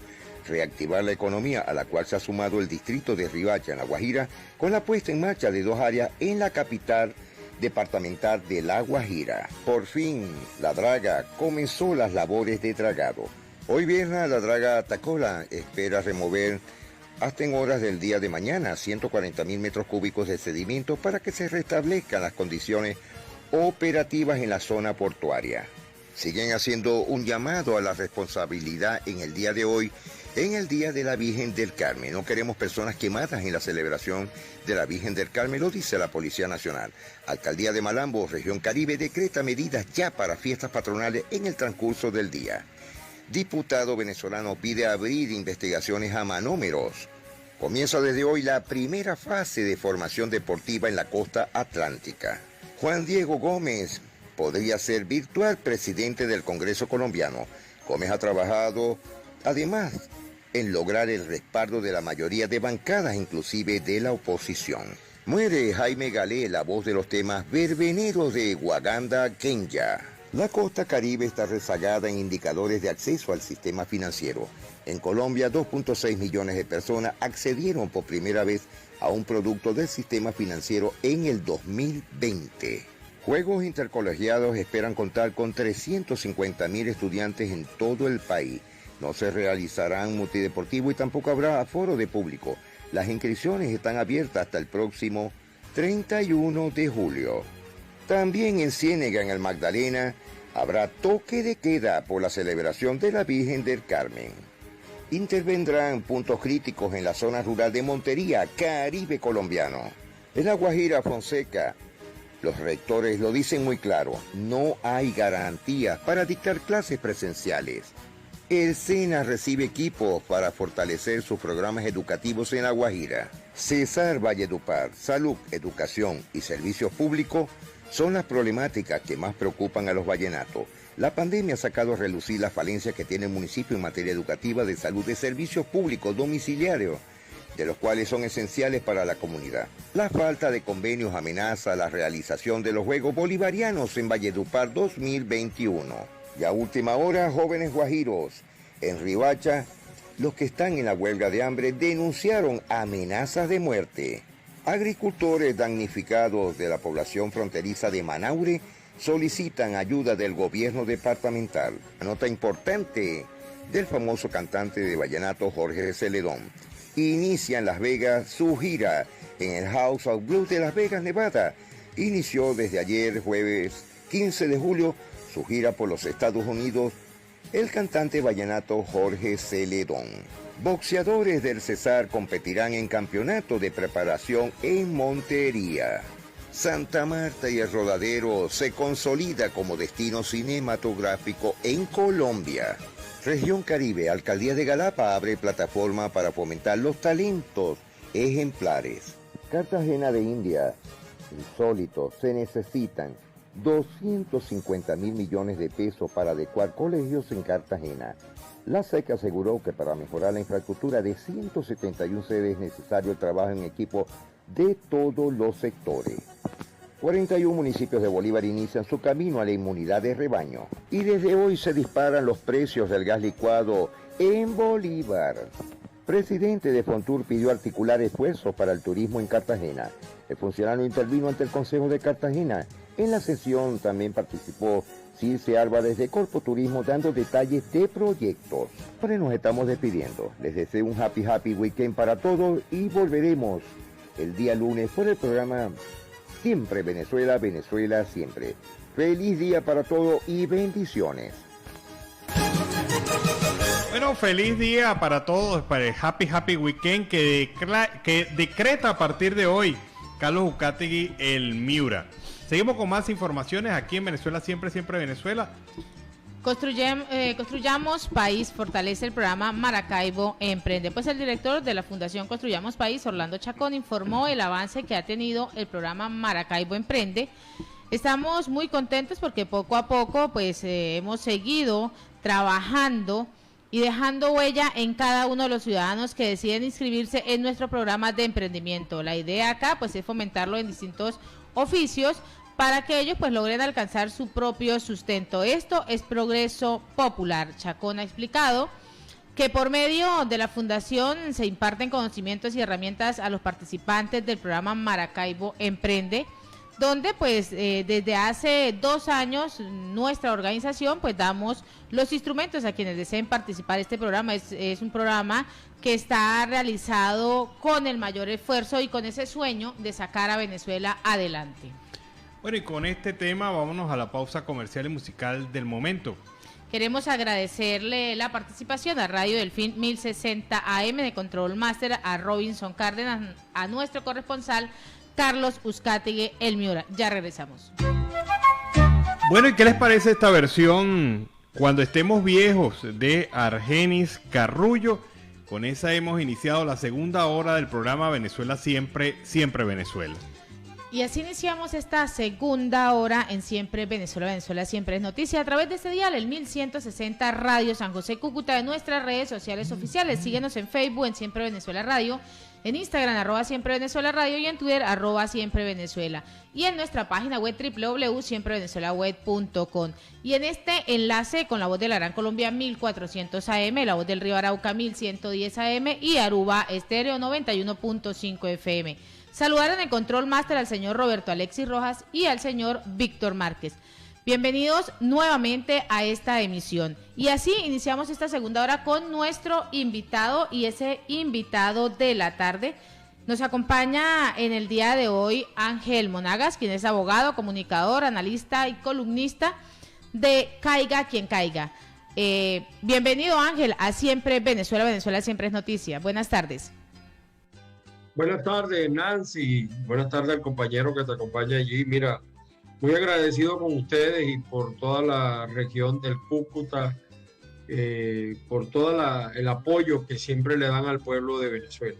reactivar la economía, a la cual se ha sumado el distrito de Riohacha, en La Guajira, con la puesta en marcha de 2 áreas en la capital departamental de La Guajira. Por fin, La Draga comenzó las labores de dragado. Hoy viernes, La Draga Tacola espera remover hasta en horas del día de mañana 140.000 metros cúbicos de sedimento para que se restablezcan las condiciones operativas en la zona portuaria. Siguen haciendo un llamado a la responsabilidad en el día de hoy, en el Día de la Virgen del Carmen. No queremos personas quemadas en la celebración de la Virgen del Carmen, lo dice la Policía Nacional. Alcaldía de Malambo, Región Caribe, decreta medidas ya para fiestas patronales en el transcurso del día. Diputado venezolano pide abrir investigaciones a manómeros. Comienza desde hoy la primera fase de formación deportiva en la costa atlántica. Juan Diego Gómez podría ser virtual presidente del Congreso colombiano. Gómez ha trabajado, además, en lograr el respaldo de la mayoría de bancadas, inclusive de la oposición. Muere Jaime Galé, la voz de los temas verbeneros de Waganda Kenya. La costa caribe está rezagada en indicadores de acceso al sistema financiero. En Colombia, 2.6 millones de personas accedieron por primera vez a un producto del sistema financiero en el 2020. Juegos intercolegiados esperan contar con 350.000 estudiantes en todo el país. No se realizarán multideportivos y tampoco habrá aforo de público. Las inscripciones están abiertas hasta el próximo 31 de julio. También en Ciénega, en el Magdalena, habrá toque de queda por la celebración de la Virgen del Carmen. Intervendrán puntos críticos en la zona rural de Montería, Caribe colombiano. En La Guajira, Fonseca, los rectores lo dicen muy claro, no hay garantías para dictar clases presenciales. El SENA recibe equipos para fortalecer sus programas educativos en La Guajira. Cesar Valledupar, salud, educación y servicios públicos son las problemáticas que más preocupan a los vallenatos. La pandemia ha sacado a relucir las falencias que tiene el municipio en materia educativa, de salud, de servicios públicos domiciliarios, de los cuales son esenciales para la comunidad. La falta de convenios amenaza la realización de los Juegos Bolivarianos en Valledupar 2021. Y a última hora, jóvenes guajiros en Riohacha, los que están en la huelga de hambre, denunciaron amenazas de muerte. Agricultores damnificados de la población fronteriza de Manaure solicitan ayuda del gobierno departamental. Nota importante del famoso cantante de vallenato Jorge Celedón. Inicia en Las Vegas su gira en el House of Blues de Las Vegas, Nevada. Inició desde ayer, jueves 15 de julio, su gira por los Estados Unidos, el cantante vallenato Jorge Celedón. Boxeadores del Cesar competirán en campeonato de preparación en Montería. Santa Marta y el Rodadero se consolida como destino cinematográfico en Colombia. Región Caribe, Alcaldía de Galapa abre plataforma para fomentar los talentos ejemplares. Cartagena de India, insólito, se necesitan 250.000 millones de pesos para adecuar colegios en Cartagena. La SEC aseguró que para mejorar la infraestructura de 171 sedes es necesario el trabajo en equipo de todos los sectores. 41 municipios de Bolívar inician su camino a la inmunidad de rebaño. Y desde hoy se disparan los precios del gas licuado en Bolívar. Presidente de Fontur pidió articular esfuerzos para el turismo en Cartagena. El funcionario intervino ante el Consejo de Cartagena. En la sesión también participó Circe Álvarez de Corpo Turismo dando detalles de proyectos. Ahora nos estamos despidiendo. Les deseo un happy weekend para todos y volveremos el día lunes por el programa Siempre Venezuela, Venezuela Siempre. Feliz día para todos y bendiciones. Bueno, feliz día para todos, para el happy weekend que decreta a partir de hoy Carlos Uzcategui el Miura. Seguimos con más informaciones aquí en Venezuela Siempre, Siempre Venezuela. Construyamos País fortalece el programa Maracaibo Emprende. Pues el director de la Fundación Construyamos País, Orlando Chacón, informó el avance que ha tenido el programa Maracaibo Emprende. Estamos muy contentos porque poco a poco pues hemos seguido trabajando y dejando huella en cada uno de los ciudadanos que deciden inscribirse en nuestro programa de emprendimiento. La idea acá pues es fomentarlo en distintos oficios para que ellos pues logren alcanzar su propio sustento. Esto es progreso popular. Chacón ha explicado que por medio de la fundación se imparten conocimientos y herramientas a los participantes del programa Maracaibo Emprende, donde pues desde hace 2 años nuestra organización pues damos los instrumentos a quienes deseen participar. Este programa es un programa que está realizado con el mayor esfuerzo y con ese sueño de sacar a Venezuela adelante. Bueno, y con este tema vámonos a la pausa comercial y musical del momento. Queremos agradecerle la participación a Radio Delfín 1060 AM de Control Master, a Robinson Cárdenas, a nuestro corresponsal Carlos Uzcategui el Miura. Ya regresamos. Bueno, ¿y qué les parece esta versión Cuando estemos viejos de Argenis Carrullo? Con esa hemos iniciado la segunda hora del programa Venezuela Siempre, Siempre Venezuela. Y así iniciamos esta segunda hora en Siempre Venezuela, Venezuela Siempre es noticia a través de este dial, el 1160 Radio San José Cúcuta, de nuestras redes sociales oficiales. Síguenos en Facebook en Siempre Venezuela Radio, en Instagram @Siempre Venezuela Radio y en Twitter @Siempre Venezuela. Y en nuestra página web www.siemprevenezuelaweb.com. Y en este enlace con la voz de la Gran Colombia 1400 AM, la voz del Río Arauca 1110 AM y Aruba Estéreo 91.5 FM. Saludar en el Control Master al señor Roberto Alexis Rojas y al señor Víctor Márquez. Bienvenidos nuevamente a esta emisión. Y así iniciamos esta segunda hora con nuestro invitado, y ese invitado de la tarde nos acompaña en el día de hoy Ángel Monagas, quien es abogado, comunicador, analista y columnista de Caiga Quien Caiga. Bienvenido, Ángel, a Siempre Venezuela, Venezuela Siempre es noticia. Buenas tardes. Buenas tardes, Nancy. Buenas tardes al compañero que te acompaña allí. Mira, muy agradecido con ustedes y por toda la región del Cúcuta, por todo el apoyo que siempre le dan al pueblo de Venezuela.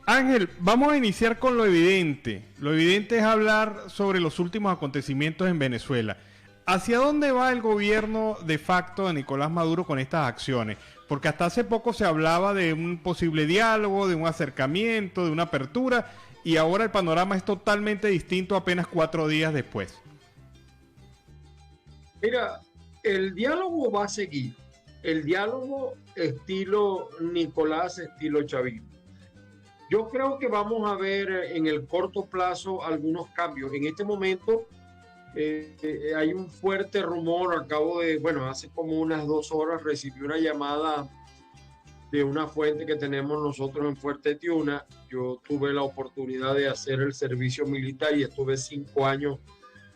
Ángel, vamos a iniciar con lo evidente. Lo evidente es hablar sobre los últimos acontecimientos en Venezuela. ¿Hacia dónde va el gobierno de facto de Nicolás Maduro con estas acciones? Porque hasta hace poco se hablaba de un posible diálogo, de un acercamiento, de una apertura, y ahora el panorama es totalmente distinto apenas 4 días después. Mira, el diálogo va a seguir. El diálogo estilo Nicolás, estilo chavismo. Yo creo que vamos a ver en el corto plazo algunos cambios. En este momento hay un fuerte rumor, hace como unas 2 horas recibí una llamada de una fuente que tenemos nosotros en Fuerte Tiuna. Yo tuve la oportunidad de hacer el servicio militar y estuve 5 años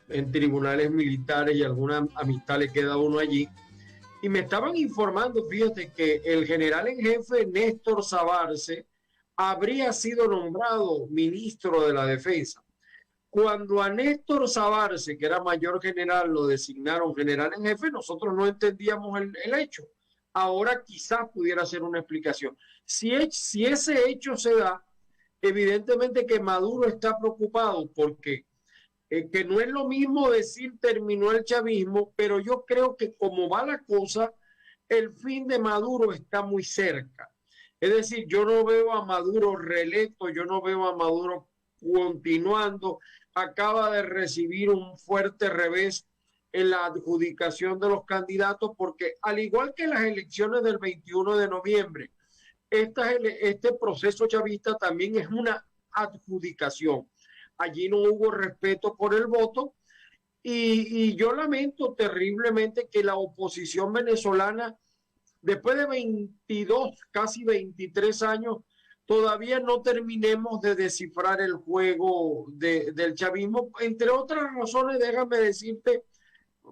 en tribunales militares y alguna amistad le queda uno allí. Y me estaban informando, fíjate, que el general en jefe Néstor Sabarce habría sido nombrado ministro de la Defensa. Cuando a Néstor Sabarce, que era mayor general, lo designaron general en jefe, nosotros no entendíamos el hecho. Ahora quizás pudiera ser una explicación. Si ese hecho se da, evidentemente que Maduro está preocupado porque que no es lo mismo decir terminó el chavismo, pero yo creo que como va la cosa, el fin de Maduro está muy cerca. Es decir, yo no veo a Maduro reelecto, yo no veo a Maduro continuando. Acaba de recibir un fuerte revés en la adjudicación de los candidatos, porque al igual que las elecciones del 21 de noviembre, este proceso chavista también es una adjudicación. Allí no hubo respeto por el voto y yo lamento terriblemente que la oposición venezolana, después de 22, casi 23 años, todavía no terminemos de descifrar el juego del chavismo. Entre otras razones, déjame decirte,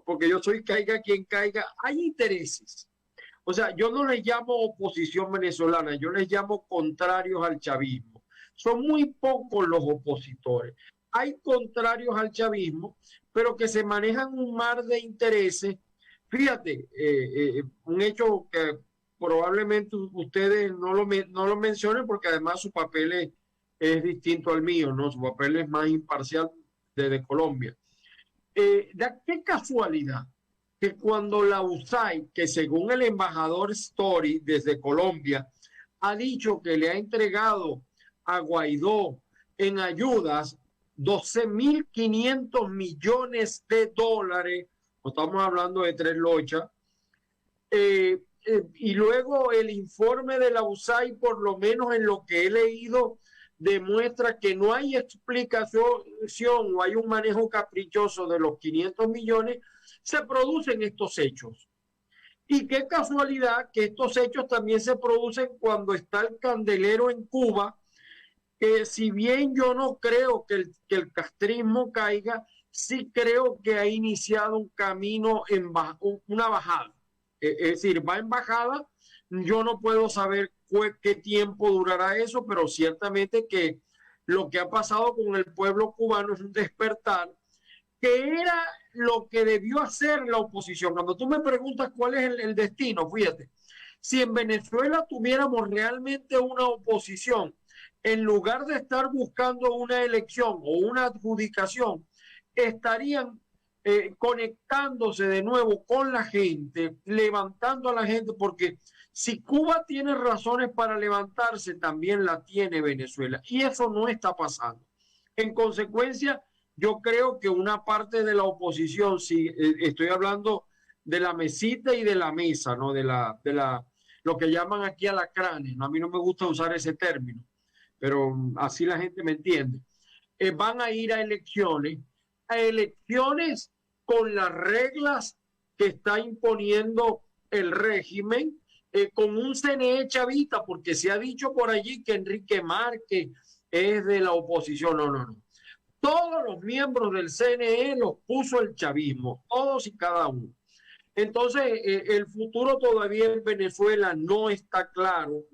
porque yo soy caiga quien caiga, hay intereses. O sea, yo no les llamo oposición venezolana, yo les llamo contrarios al chavismo. Son muy pocos los opositores. Hay contrarios al chavismo, pero que se manejan un mar de intereses. Fíjate, un hecho que probablemente ustedes no lo mencionen porque además su papel es distinto al mío, ¿no? Su papel es más imparcial desde Colombia. Qué casualidad que cuando la USAID, que según el embajador Story desde Colombia, ha dicho que le ha entregado a Guaidó en ayudas 12.500 millones de dólares, no estamos hablando de 3 lochas, y luego el informe de la USAID, por lo menos en lo que he leído, demuestra que no hay explicación o hay un manejo caprichoso de los 500 millones, se producen estos hechos. Y qué casualidad que estos hechos también se producen cuando está el candelero en Cuba, que si bien yo no creo que el castrismo caiga, sí creo que ha iniciado un camino, una bajada. Es decir, va en bajada. Yo no puedo saber qué tiempo durará eso, pero ciertamente que lo que ha pasado con el pueblo cubano es un despertar, que era lo que debió hacer la oposición. Cuando tú me preguntas cuál es el destino, fíjate, si en Venezuela tuviéramos realmente una oposición, en lugar de estar buscando una elección o una adjudicación, estarían conectándose de nuevo con la gente, levantando a la gente, porque si Cuba tiene razones para levantarse, también la tiene Venezuela, y eso no está pasando. En consecuencia, yo creo que una parte de la oposición, si estoy hablando de la mesita y de la mesa, ¿no? de lo que llaman aquí alacranes, ¿no? A mí no me gusta usar ese término, pero así la gente me entiende. Van a ir a elecciones con las reglas que está imponiendo el régimen, con un CNE chavista, porque se ha dicho por allí que Enrique Márquez es de la oposición. No. Todos los miembros del CNE los puso el chavismo, todos y cada uno. Entonces, el futuro todavía en Venezuela no está claro,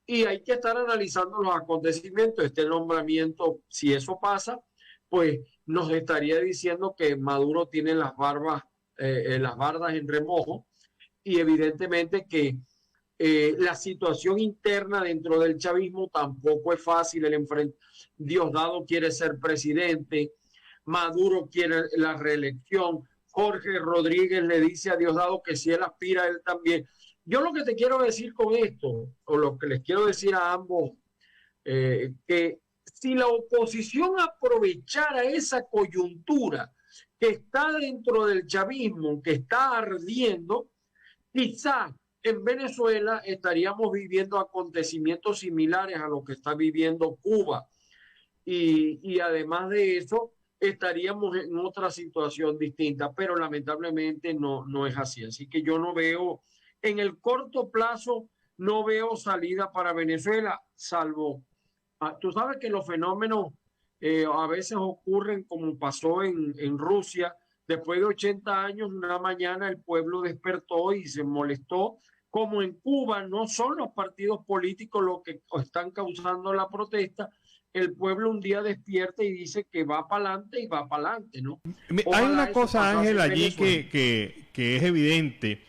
y hay que estar analizando los acontecimientos. Este nombramiento, si eso pasa, pues nos estaría diciendo que Maduro tiene las bardas en remojo, y evidentemente que la situación interna dentro del chavismo tampoco es fácil. Diosdado quiere ser presidente, Maduro quiere la reelección, Jorge Rodríguez le dice a Diosdado que si él aspira, él también. Yo lo que te quiero decir con esto, o lo que les quiero decir a ambos, que si la oposición aprovechara esa coyuntura que está dentro del chavismo, que está ardiendo, quizá en Venezuela estaríamos viviendo acontecimientos similares a lo que está viviendo Cuba. Y además de eso, estaríamos en otra situación distinta, pero lamentablemente no es así. Así que yo no veo, en el corto plazo, no veo salida para Venezuela, salvo, tú sabes que los fenómenos a veces ocurren como pasó en Rusia. Después de 80 años, una mañana el pueblo despertó y se molestó. Como en Cuba no son los partidos políticos los que están causando la protesta, el pueblo un día despierta y dice que va para adelante y va para adelante, ¿no? Hay una cosa, Ángel, allí que es evidente,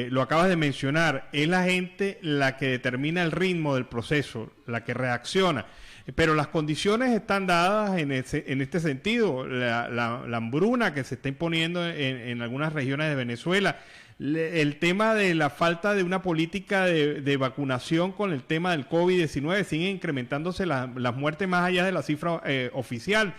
lo acabas de mencionar, es la gente la que determina el ritmo del proceso, la que reacciona, pero las condiciones están dadas en este sentido, la hambruna que se está imponiendo en algunas regiones de Venezuela, el tema de la falta de una política de vacunación con el tema del COVID-19, siguen incrementándose las muertes más allá de la cifra oficial.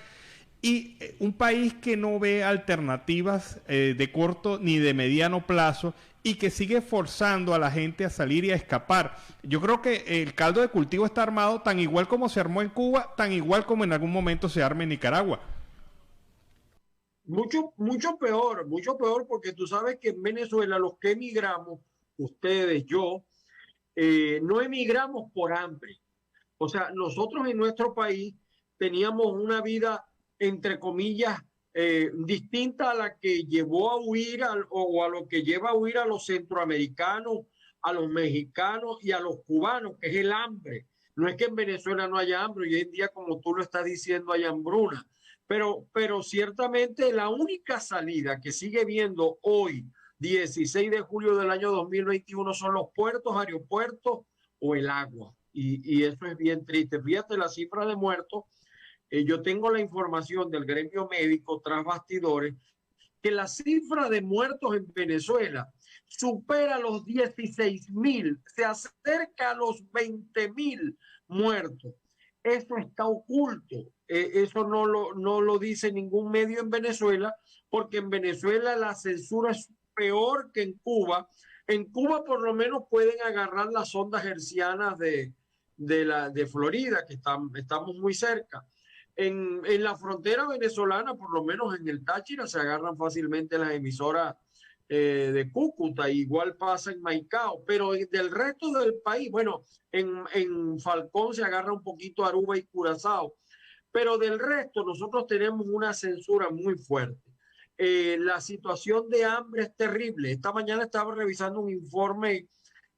Y un país que no ve alternativas de corto ni de mediano plazo y que sigue forzando a la gente a salir y a escapar. Yo creo que el caldo de cultivo está armado tan igual como se armó en Cuba, tan igual como en algún momento se arme en Nicaragua. Mucho peor, porque tú sabes que en Venezuela los que emigramos, ustedes, yo, no emigramos por hambre. O sea, nosotros en nuestro país teníamos una vida, entre comillas, distinta a la que llevó a huir o a lo que lleva a huir a los centroamericanos, a los mexicanos y a los cubanos, que es el hambre. No es que en Venezuela no haya hambre, y hoy en día, como tú lo estás diciendo, hay hambruna. Pero ciertamente la única salida que sigue viendo hoy, 16 de julio del año 2021, son los puertos, aeropuertos o el agua. Y eso es bien triste. Fíjate la cifra de muertos. Yo tengo la información del gremio médico tras bastidores, que la cifra de muertos en Venezuela supera los 16.000, se acerca a los 20.000 muertos. Eso está oculto. Eso no lo dice ningún medio en Venezuela, porque en Venezuela la censura es peor que en Cuba. En Cuba por lo menos pueden agarrar las ondas hercianas de Florida, que estamos muy cerca. En la frontera venezolana, por lo menos en el Táchira, se agarran fácilmente las emisoras de Cúcuta, igual pasa en Maicao, pero del resto del país, bueno, en Falcón se agarra un poquito Aruba y Curazao, pero del resto nosotros tenemos una censura muy fuerte. La situación de hambre es terrible. Esta mañana estaba revisando un informe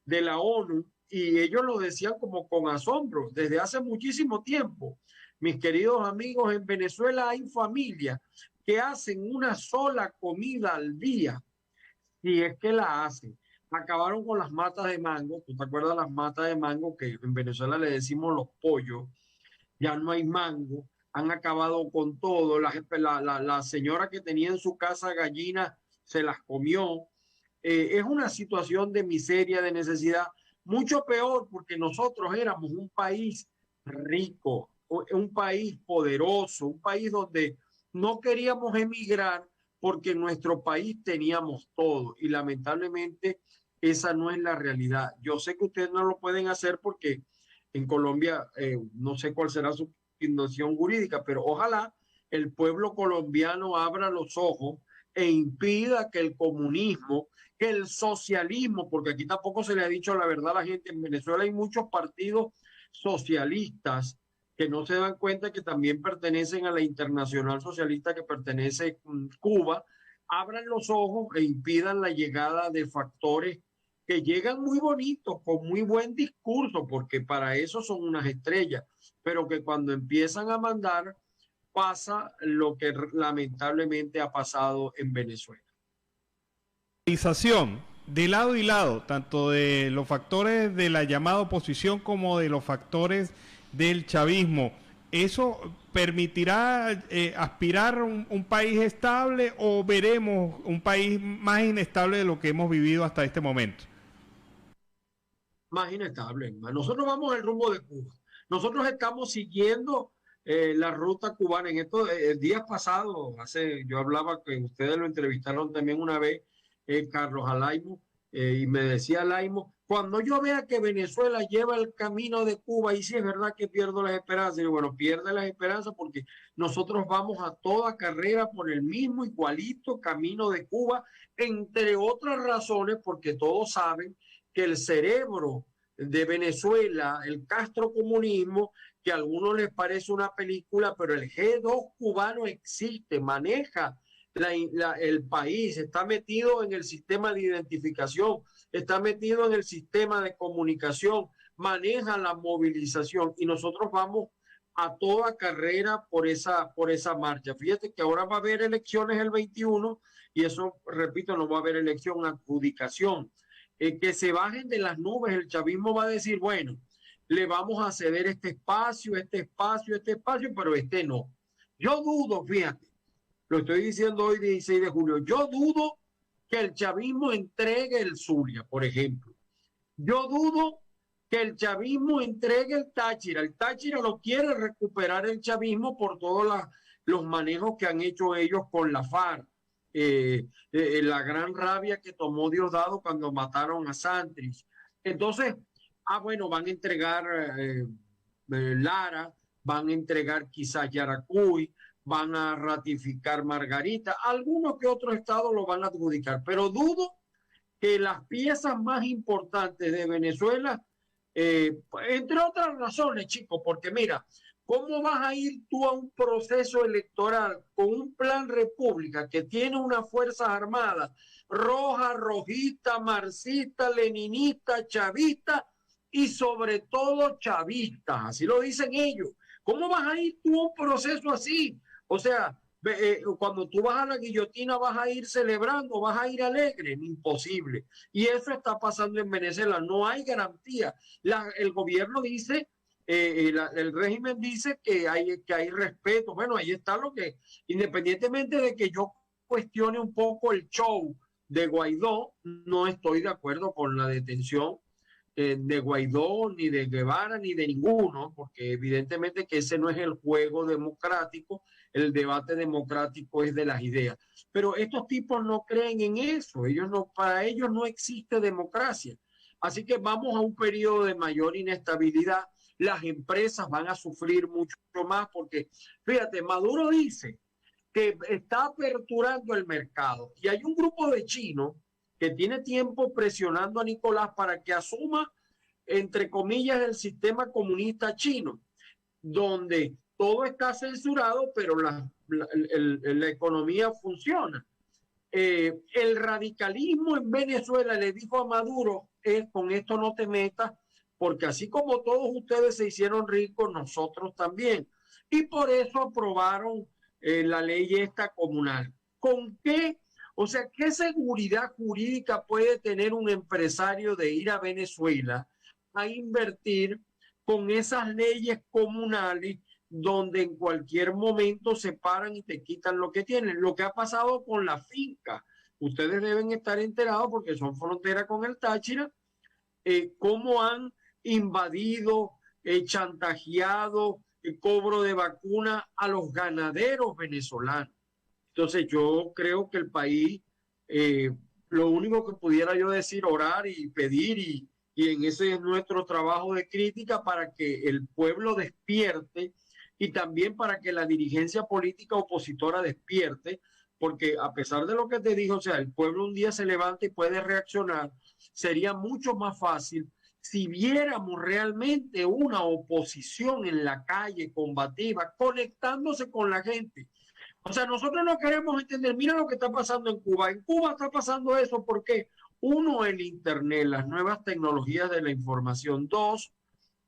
de la ONU y ellos lo decían como con asombro, desde hace muchísimo tiempo. Mis queridos amigos, en Venezuela hay familias que hacen una sola comida al día, si es que la hacen. Acabaron con las matas de mango. ¿Tú te acuerdas las matas de mango que en Venezuela le decimos los pollos? Ya no hay mango. Han acabado con todo. La señora que tenía en su casa gallinas se las comió. Es una situación de miseria, de necesidad. Mucho peor porque nosotros éramos un país rico, un país poderoso, un país donde no queríamos emigrar porque en nuestro país teníamos todo y lamentablemente esa no es la realidad. Yo sé que ustedes no lo pueden hacer porque en Colombia no sé cuál será su situación jurídica, pero ojalá el pueblo colombiano abra los ojos e impida que el comunismo, que el socialismo, porque aquí tampoco se le ha dicho la verdad a la gente, en Venezuela hay muchos partidos socialistas que no se dan cuenta que también pertenecen a la Internacional Socialista que pertenece a Cuba, abran los ojos e impidan la llegada de factores que llegan muy bonitos, con muy buen discurso, porque para eso son unas estrellas, pero que cuando empiezan a mandar pasa lo que lamentablemente ha pasado en Venezuela. De lado y lado, tanto de los factores de la llamada oposición como de los factores del chavismo, ¿eso permitirá aspirar un país estable o veremos un país más inestable de lo que hemos vivido hasta este momento? Más inestable. Nosotros vamos al rumbo de Cuba. Nosotros estamos siguiendo la ruta cubana. En estos días pasados, yo hablaba que ustedes lo entrevistaron también una vez, Carlos Alaimo, y me decía Laimo, cuando yo vea que Venezuela lleva el camino de Cuba, y si es verdad que pierdo las esperanzas, y bueno, pierde las esperanzas porque nosotros vamos a toda carrera por el mismo igualito camino de Cuba, entre otras razones, porque todos saben que el cerebro de Venezuela, el castrocomunismo, que a algunos les parece una película, pero el G2 cubano existe, maneja el país, está metido en el sistema de identificación, está metido en el sistema de comunicación, maneja la movilización y nosotros vamos a toda carrera por esa marcha. Fíjate que ahora va a haber elecciones el 21 y eso, repito, no va a haber elección, adjudicación. Que se bajen de las nubes, el chavismo va a decir, bueno, le vamos a ceder este espacio, pero este no. Yo dudo, fíjate, lo estoy diciendo hoy 16 de julio, yo dudo que el chavismo entregue el Zulia, por ejemplo. Yo dudo que el chavismo entregue el Táchira. El Táchira lo quiere recuperar el chavismo por todos los manejos que han hecho ellos con la FARC. La gran rabia que tomó Diosdado cuando mataron a Santrich. Entonces, bueno, van a entregar Lara, van a entregar quizás Yaracuy, van a ratificar Margarita, algunos que otros estados lo van a adjudicar, pero dudo que las piezas más importantes de Venezuela, entre otras razones, chicos, porque mira, ¿cómo vas a ir tú a un proceso electoral con un plan república que tiene unas fuerzas armadas roja, rojista, marxista, leninista, chavista y sobre todo chavistas? Así lo dicen ellos. ¿Cómo vas a ir tú a un proceso así? O sea, cuando tú vas a la guillotina vas a ir celebrando, vas a ir alegre, imposible. Y eso está pasando en Venezuela, no hay garantía. El gobierno dice, el régimen dice que hay respeto. Bueno, ahí está lo que, independientemente de que yo cuestione un poco el show de Guaidó, no estoy de acuerdo con la detención de Guaidó, ni de Guevara, ni de ninguno, porque evidentemente que ese no es el juego democrático, el debate democrático es de las ideas. Pero estos tipos no creen en eso, para ellos no existe democracia. Así que vamos a un periodo de mayor inestabilidad, las empresas van a sufrir mucho más, porque fíjate, Maduro dice que está aperturando el mercado, y hay un grupo de chinos que tiene tiempo presionando a Nicolás para que asuma, entre comillas, el sistema comunista chino, donde todo está censurado, pero la economía funciona. El radicalismo en Venezuela le dijo a Maduro, con esto no te metas, porque así como todos ustedes se hicieron ricos, nosotros también. Y por eso aprobaron la ley esta comunal. ¿Con qué? O sea, ¿qué seguridad jurídica puede tener un empresario de ir a Venezuela a invertir con esas leyes comunales donde en cualquier momento se paran y te quitan lo que tienen? Lo que ha pasado con la finca. Ustedes deben estar enterados porque son frontera con el Táchira, cómo han invadido, chantajeado el cobro de vacuna a los ganaderos venezolanos. Entonces yo creo que el país, lo único que pudiera yo decir, orar y pedir, y en ese es nuestro trabajo de crítica, para que el pueblo despierte y también para que la dirigencia política opositora despierte, porque a pesar de lo que te digo, o sea, el pueblo un día se levanta y puede reaccionar. Sería mucho más fácil si viéramos realmente una oposición en la calle combativa, conectándose con la gente. O sea, nosotros no queremos entender, mira lo que está pasando en Cuba. En Cuba está pasando eso porque, uno, el Internet, las nuevas tecnologías de la información. Dos,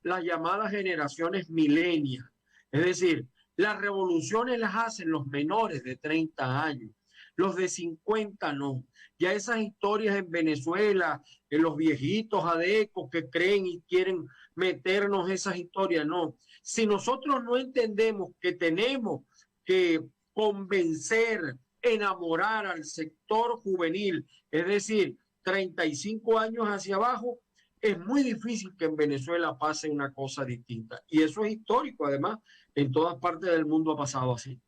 las llamadas generaciones milenias. Es decir, las revoluciones las hacen los menores de 30 años. Los de 50 no. Ya esas historias en Venezuela, en los viejitos adecos que creen y quieren meternos esas historias, no. Si nosotros no entendemos que tenemos que convencer, enamorar al sector juvenil, es decir, 35 años hacia abajo, es muy difícil que en Venezuela pase una cosa distinta. Y eso es histórico, además, en todas partes del mundo ha pasado así.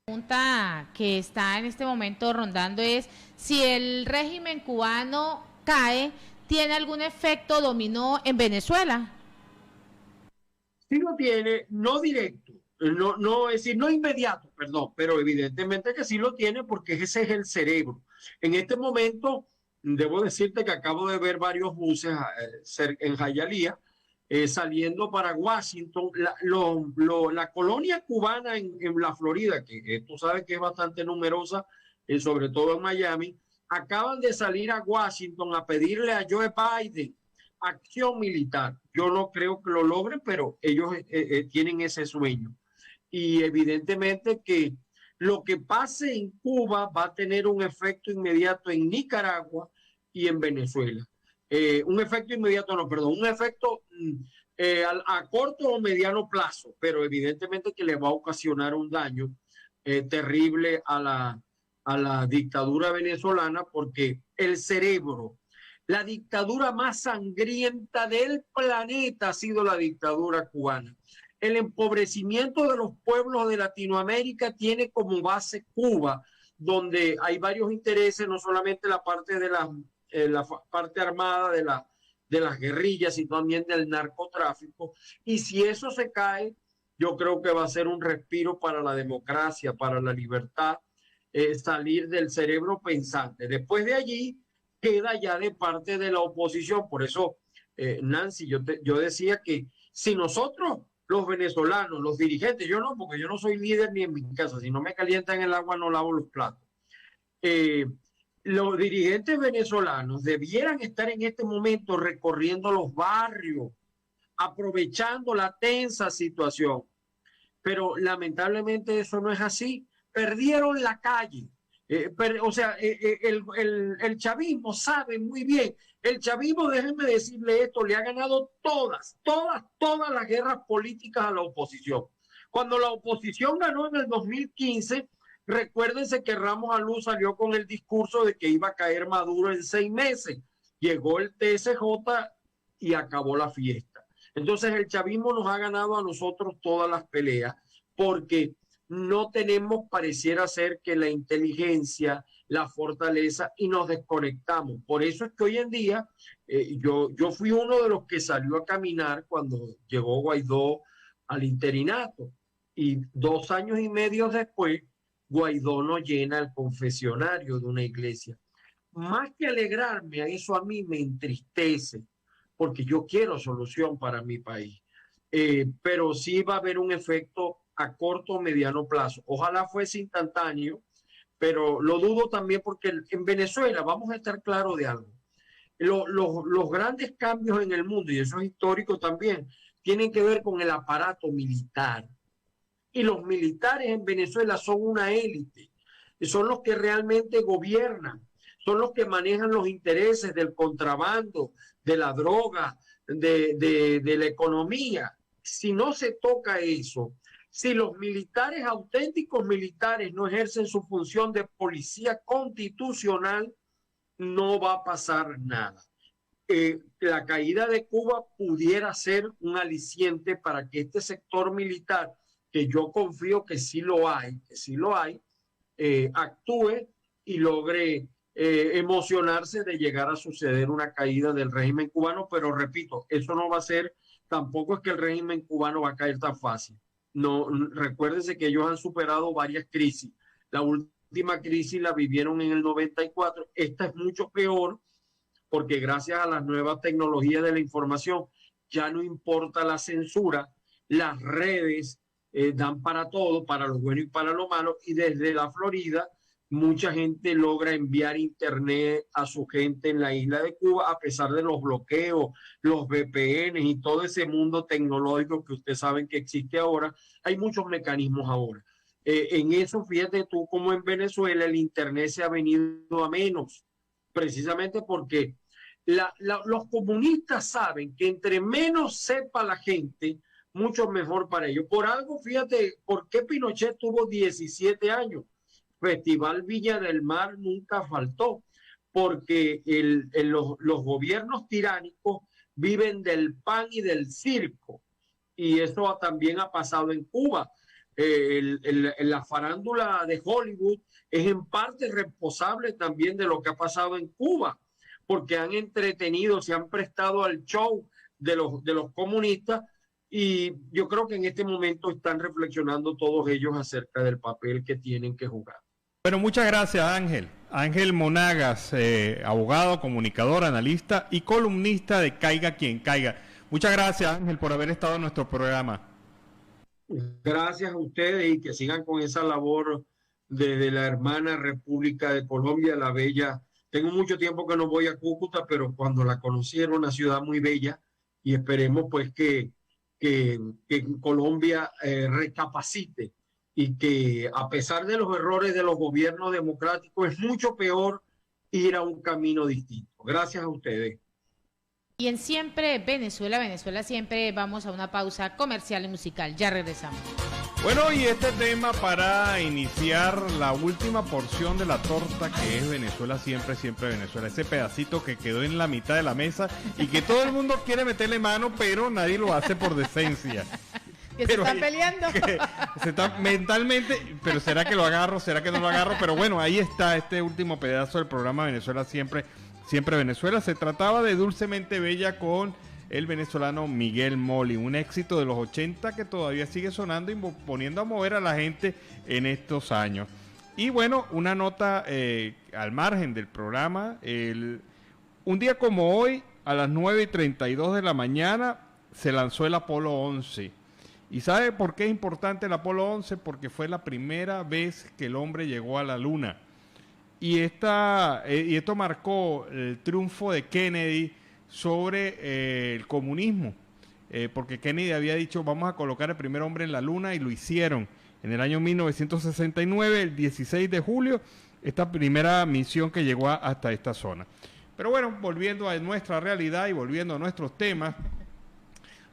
La pregunta que está en este momento rondando es si el régimen cubano cae, ¿tiene algún efecto dominó en Venezuela? Sí lo tiene, no directo, es decir, no inmediato, perdón, pero evidentemente que sí lo tiene porque ese es el cerebro. En este momento, debo decirte que acabo de ver varios buses en Hialeah, saliendo para Washington. La colonia cubana en la Florida, que tú sabes que es bastante numerosa, sobre todo en Miami, acaban de salir a Washington a pedirle a Joe Biden acción militar. Yo no creo que lo logren, pero ellos tienen ese sueño. Y evidentemente que lo que pase en Cuba va a tener un efecto inmediato en Nicaragua y en Venezuela. Un efecto inmediato, no, perdón, un efecto a corto o mediano plazo, pero evidentemente que le va a ocasionar un daño terrible a la dictadura venezolana, porque el cerebro, la dictadura más sangrienta del planeta ha sido la dictadura cubana. El empobrecimiento de los pueblos de Latinoamérica tiene como base Cuba, donde hay varios intereses, no solamente la parte de la parte armada de las guerrillas, sino también del narcotráfico. Y si eso se cae, yo creo que va a ser un respiro para la democracia, para la libertad, salir del cerebro pensante. Después de allí, queda ya de parte de la oposición. Por eso, Nancy, yo decía que si nosotros, los venezolanos, los dirigentes, yo no, porque yo no soy líder ni en mi casa, si no me calientan el agua no lavo los platos. Los dirigentes venezolanos debieran estar en este momento recorriendo los barrios, aprovechando la tensa situación. Pero lamentablemente eso no es así. Perdieron la calle. El chavismo sabe muy bien. El chavismo, déjenme decirle esto, le ha ganado todas las guerras políticas a la oposición. Cuando la oposición ganó en el 2015, recuérdense que Ramos Alú salió con el discurso de que iba a caer Maduro en 6 meses. Llegó el TSJ y acabó la fiesta. Entonces el chavismo nos ha ganado a nosotros todas las peleas, porque no tenemos, pareciera ser, que la inteligencia, la fortaleza, y nos desconectamos. Por eso es que hoy en día yo fui uno de los que salió a caminar cuando llegó Guaidó al interinato, y 2 años y medio después Guaidó no llena el confesionario de una iglesia. Más que alegrarme, a eso a mí me entristece, porque yo quiero solución para mi país. Pero sí va a haber un efecto a corto o mediano plazo. Ojalá fuese instantáneo, pero lo dudo también, porque en Venezuela, vamos a estar claros de algo, los grandes cambios en el mundo, y eso es histórico también, tienen que ver con el aparato militar. Y los militares en Venezuela son una élite, son los que realmente gobiernan, son los que manejan los intereses del contrabando, de la droga, de la economía. Si no se toca eso, si los militares, auténticos militares, no ejercen su función de policía constitucional, no va a pasar nada. La caída de Cuba pudiera ser un aliciente para que este sector militar, que yo confío que sí lo hay, actúe y logre emocionarse de llegar a suceder una caída del régimen cubano. Pero repito, eso no va a ser, tampoco es que el régimen cubano va a caer tan fácil. No, recuérdense que ellos han superado varias crisis. La última crisis la vivieron en el 94. Esta es mucho peor, porque gracias a las nuevas tecnologías de la información ya no importa la censura, las redes dan para todo, para lo bueno y para lo malo, y desde la Florida mucha gente logra enviar internet a su gente en la isla de Cuba, a pesar de los bloqueos, los VPN y todo ese mundo tecnológico que ustedes saben que existe ahora. Hay muchos mecanismos ahora. En eso, fíjate tú como en Venezuela el internet se ha venido a menos, precisamente porque los comunistas saben que entre menos sepa la gente, mucho mejor para ellos. Por algo, fíjate, ¿por qué Pinochet tuvo 17 años? Festival Villa del Mar nunca faltó, porque los gobiernos tiránicos viven del pan y del circo, y eso también ha pasado en Cuba. La farándula de Hollywood es en parte responsable también de lo que ha pasado en Cuba, porque han entretenido, se han prestado al show de los comunistas, y yo creo que en este momento están reflexionando todos ellos acerca del papel que tienen que jugar. Bueno, muchas gracias, Ángel. Ángel Monagas, abogado, comunicador, analista y columnista de Caiga Quien Caiga. Muchas gracias, Ángel, por haber estado en nuestro programa. Gracias a ustedes, y que sigan con esa labor desde la hermana República de Colombia, la bella. Tengo mucho tiempo que no voy a Cúcuta, pero cuando la conocí era una ciudad muy bella, y esperemos pues que Colombia recapacite, y que a pesar de los errores de los gobiernos democráticos es mucho peor ir a un camino distinto. Gracias a ustedes. Y en Siempre Venezuela, Venezuela Siempre, vamos a una pausa comercial y musical. Ya regresamos. Bueno, y este tema para iniciar la última porción de la torta, que es Venezuela Siempre, Siempre Venezuela. Ese pedacito que quedó en la mitad de la mesa y que todo el mundo quiere meterle mano, pero nadie lo hace por decencia. Que pero se están peleando. Se está mentalmente, pero ¿será que lo agarro? ¿Será que no lo agarro? Pero bueno, ahí está este último pedazo del programa Venezuela Siempre, Siempre Venezuela. Se trataba de Dulcemente Bella con el venezolano Miguel Moli, un éxito de los 80 que todavía sigue sonando y poniendo a mover a la gente en estos años. Y bueno, una nota al margen del programa. Un día como hoy, a las 9:32 de la mañana, se lanzó el Apolo 11. ¿Y sabe por qué es importante el Apolo 11? Porque fue la primera vez que el hombre llegó a la Luna. Y esto marcó el triunfo de Kennedy sobre el comunismo, porque Kennedy había dicho vamos a colocar el primer hombre en la Luna, y lo hicieron en el año 1969, el 16 de julio, esta primera misión que llegó hasta esta zona. Pero bueno, volviendo a nuestra realidad y volviendo a nuestros temas,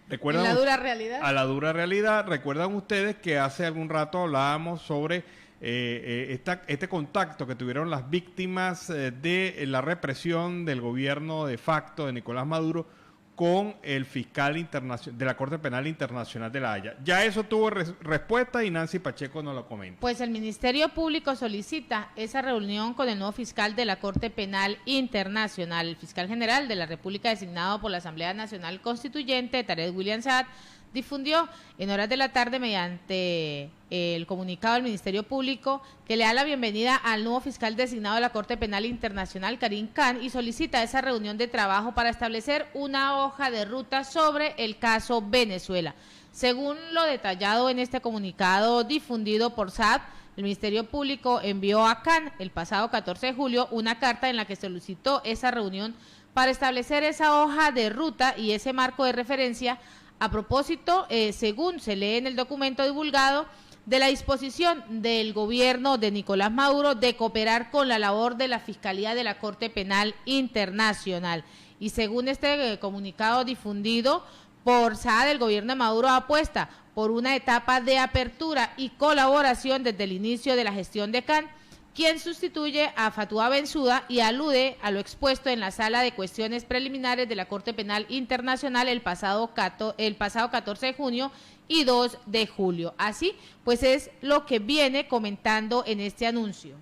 ¿recuerdan? ¿En la dura realidad? A la dura realidad. Recuerdan ustedes que hace algún rato hablábamos sobre este contacto que tuvieron las víctimas de la represión del gobierno de facto de Nicolás Maduro con el fiscal de la Corte Penal Internacional de La Haya. Ya eso tuvo respuesta y Nancy Pacheco nos lo comenta. Pues el Ministerio Público solicita esa reunión con el nuevo fiscal de la Corte Penal Internacional. El fiscal general de la República designado por la Asamblea Nacional Constituyente, Tarek William Saad, difundió en horas de la tarde mediante el comunicado del Ministerio Público que le da la bienvenida al nuevo fiscal designado de la Corte Penal Internacional, Karim Khan, y solicita esa reunión de trabajo para establecer una hoja de ruta sobre el caso Venezuela. Según lo detallado en este comunicado difundido por SAD, el Ministerio Público envió a Khan el pasado 14 de julio una carta en la que solicitó esa reunión para establecer esa hoja de ruta y ese marco de referencia. A propósito, según se lee en el documento divulgado, de la disposición del gobierno de Nicolás Maduro de cooperar con la labor de la Fiscalía de la Corte Penal Internacional. Y según este comunicado difundido por SAD, el gobierno de Maduro apuesta por una etapa de apertura y colaboración desde el inicio de la gestión de Khan, quien sustituye a Fatoumata Bensouda, y alude a lo expuesto en la Sala de Cuestiones Preliminares de la Corte Penal Internacional el pasado 14 de junio y 2 de julio. Así, pues es lo que viene comentando en este anuncio.